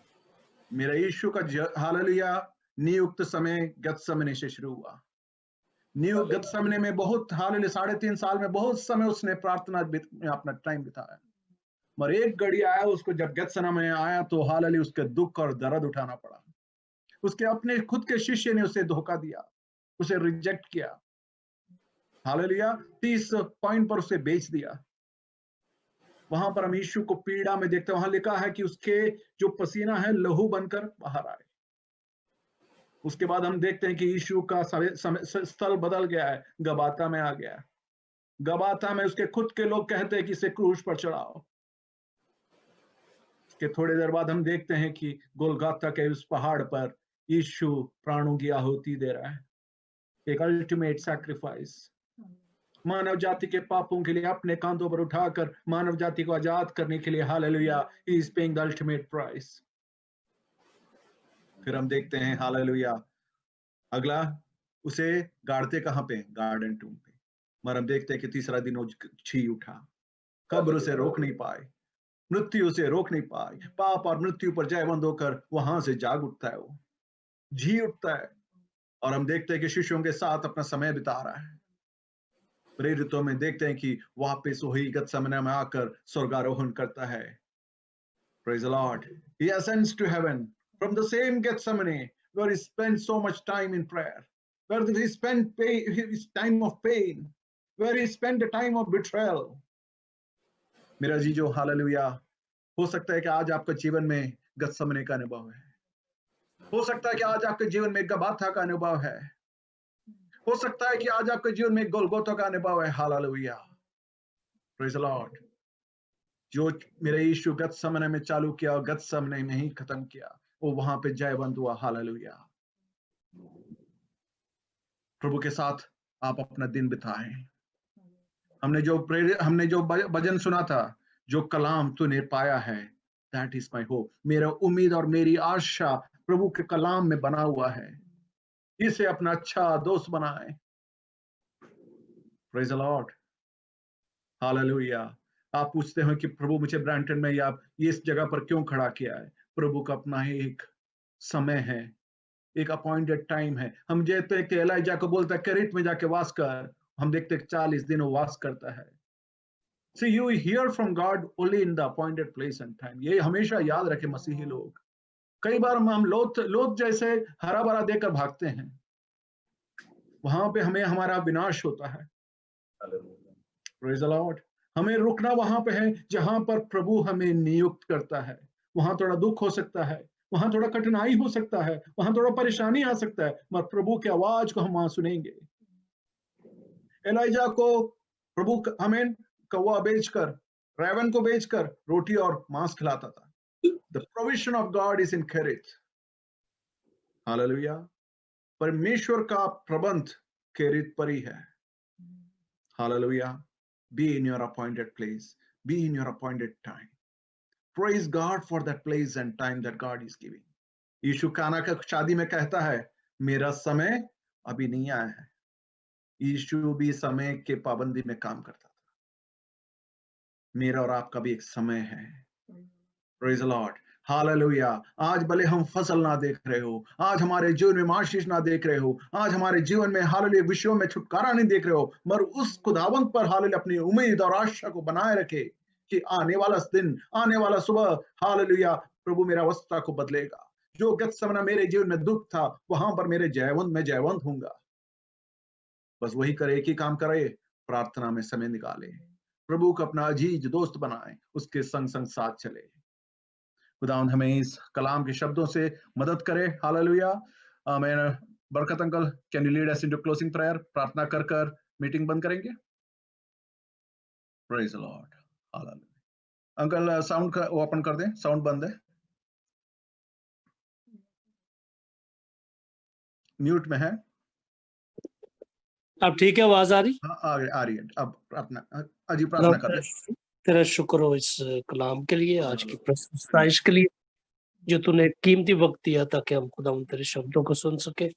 मेरा यीशु का हालेलुया नियुक्त समय गेत्सेमनी से शुरू हुआ। नियुक्त गेत्सेमनी में बहुत हालेलुया 3.5 साल में बहुत समय उसने प्रार्थना में अपना टाइम बिताया। मगर एक घड़ी आया उसको, जब गेत्सेमनी में आया तो हालेलुया उसके दुख और दर्द उठाना पड़ा। उसके अपने खुद के शिष्य ने उसे धोखा दिया, उसे रिजेक्ट किया। हालेलुया 30 पॉइंट पर उसे बेच दिया। वहां पर हम यीशु को पीड़ा में देखते हैं। वहां लिखा है कि उसके जो पसीना है लहू बनकर बाहर आए। उसके बाद हम देखते हैं कि यीशु का स्थल बदल गया है, गबाता में आ गया है। गबाता में उसके खुद के लोग कहते हैं कि इसे क्रूस पर चढ़ाओ। उसके थोड़ी देर बाद हम देखते हैं कि गोलगाता के उस पहाड़ पर यीशु प्राणों की आहुति दे रहा है, एक अल्टीमेट सैक्रिफाइस। मानव जाति के पापों के लिए अपने कांधों पर उठाकर मानव जाति को आजाद करने के लिए hallelujah he is paying the ultimate price. फिर हम देखते हैं हालेलुया अगला, उसे गाड़ते कहां पे? गार्डन टूम पे। मगर हम देखते हैं कि तीसरा दिन वो छी उठा। कब्र उसे रोक नहीं पाए, मृत्यु उसे रोक नहीं पाए। पाप और मृत्यु पर जयवंत होकर वहां से जाग उठता है, वो जी उठता है। और हम देखते हैं कि शिष्यों के साथ अपना समय बिता रहा है। प्रेरितों में देखते हैं कि वापस वही गेत्सेमनी में आकर स्वर्गारोहण करता है। Praise the Lord. He ascends to heaven from the same Gethsemane where he spent so much time in prayer, where he spent his time of pain, where he spent the time of betrayal. मेरा जी जो hallelujah, हो सकता है कि आज आपके जीवन में गेत्सेमनी का अनुभव है। हो सकता है कि आज आपके जीवन में गबाथा का अनुभव है। हो सकता है कि आज आपके जीवन में गोलगोथा का अनुभव है। Hallelujah, praise the Lord. जो मेरे यीशु गेत्सेमनी में चालू किया और गेत्सेमनी में ही खत्म किया, वो वहां पे जयवंत हुआ। हालेलुया। प्रभु के साथ आप अपना दिन बिताएं। हमने जो भजन सुना था, जो कलाम तूने पाया है, दैट इज माय होप। मेरा उम्मीद और मेरी आशा प्रभु के कलाम में बना हुआ है। इसे अपना अच्छा दोस्त बनाएं। Praise the Lord, hallelujah. आप पूछते हो कि प्रभु मुझे ब्रैम्पटन में या इस जगह पर क्यों खड़ा किया है? प्रभु का अपना ही एक समय है, एक अपॉइंटेड टाइम है। हम देखते हैं कि एलाइजा को बोलता है केरित में जाके वास कर। हम देखते हैं 40 दिन वो वास करता है। See, you hear from God only in the appointed place and time. ये हमेशा याद रखे मसीही लोग। कई बार हम लोथ जैसे हरा भरा देकर भागते हैं, वहां पे हमें हमारा विनाश होता है। Praise the Lord. हमें रुकना वहां पे है जहां पर प्रभु हमें नियुक्त करता है। वहां थोड़ा दुख हो सकता है, वहां थोड़ा कठिनाई हो सकता है, वहां थोड़ा परेशानी आ सकता है, मगर प्रभु की आवाज को हम वहां सुनेंगे। एलाइजा को प्रभु हमें कौवा बेचकर, रेवन को बेचकर रोटी और मांस खिलाता था। The provision of God is in Kerit. Hallelujah. परमेश्वर का प्रबंध केरित पर ही है। Hallelujah. Be in your appointed place. Be in your appointed time. Praise God for that place and time that God is giving. यीशु काना का शादी में कहता है, मेरा समय अभी नहीं आया है। यीशु भी समय के पाबंदी में काम करता था। मेरा और आपका भी एक समय है। Praise the Lord. हालेलुया। आज भले हम फसल ना देख रहे हो, आज हमारे जीवन में आशीष ना देख रहे हो, आज हमारे जीवन में हालेलुया विषयों में छुटकारा नहीं देख रहे हो, मगर उस खुदावंत पर हालेलुया अपनी उम्मीद और आशा को बनाए रखे कि आने वाला दिन, आने वाला सुबह, हालेलुया, प्रभु मेरा अवस्था को बदलेगा। जो गतसमना मेरे जीवन में दुख था, वहां पर मेरे जयवंत में जयवंत होऊंगा। बस वही करे, एक ही काम करे, प्रार्थना में समय निकाले, प्रभु को अपना अजीज दोस्त बनाए, उसके संग संग साथ चले। खुदावंद हमें इस कलाम के शब्दों से मदद करे। हालेलुया, आमीन। बरकत uncle, can you lead us into closing prayer? प्रार्थना कर कर मीटिंग बंद करेंगे। Praise the Lord. Hallelujah. Uncle sound का ओपन कर दें, साउंड बंद है, म्यूट में है। अब ठीक है, आवाज आ रही? हाँ, आ रही है। अब प्रार्थना, अजी प्रार्थना कर दें। तेरा शुक्र हो इस कलाम के लिए, आज की प्रस्तुति के लिए, जो तूने कीमती वक्त दिया ताकि हम खुदा तेरे शब्दों को सुन सके।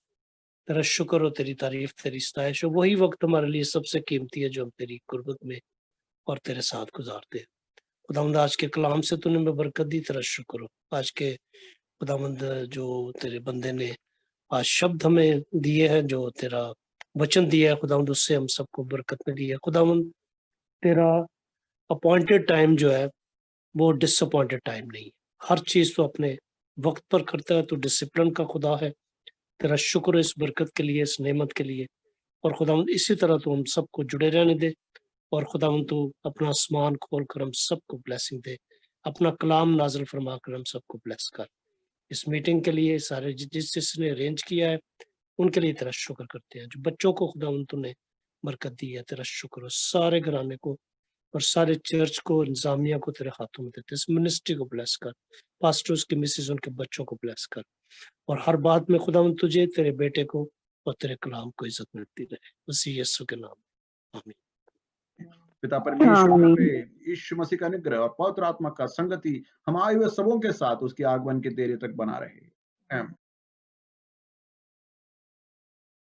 तेरा शुक्र हो, तेरी तारीफ, तेरी सताइश हो। वही वक्त हमारे लिए सबसे कीमती है जो हम तेरी कुर्बत में और तेरे साथ गुजारते हैं। खुदावंद आज के कलाम से तूने हमें बरकत दी, तेरा शुक्र हो। आज के खुदावंद जो तेरे बंदे ने आज शब्द हमें दिए हैं, जो तेरा वचन दिया है खुदावंद, उससे हम सबको बरकत में दिया है। खुदावंद तेरा अपॉइंटेड टाइम जो है वो डिसअपॉइंटेड टाइम नहीं है। हर चीज तो अपने वक्त पर करता है, तो डिसिप्लिन का खुदा है। तेरा शुक्र है इस बरकत के लिए, इस नेमत के लिए। और खुदावंद इसी तरह तो हम सबको जुड़े रहने दे, और खुदावंद तू अपना आसमान खोल कर हम सबको ब्लेसिंग दे, अपना कलाम नाज़िल फरमा कर हम सबको ब्लेस कर। इस मीटिंग के लिए सारे जिसने अरेंज किया है उनके लिए तेरा शुक्र करते हैं। जो बच्चों को खुदावंद तूने बरकत दी है, तेरा शुक्र हो। सारे घराने को और सारे चर्च को, इंतजामिया को तेरे हाथों में देते, इस मिनिस्ट्री को ब्लेस कर, पास्टर्स की मिसेज, उनके बच्चों को ब्लेस कर, और हर बात में खुदावंद तुझे, तेरे बेटे को और तेरे कलाम को इज्जत मिलती रहे, मसीह यीशु के नाम, आमीन। पिता परमेश्वर के यीशु मसीह का अनुग्रह और पवित्र आत्मा का संगति हमारे व सबों के साथ उसके आगमन के देर तक बना रहे। आमीन।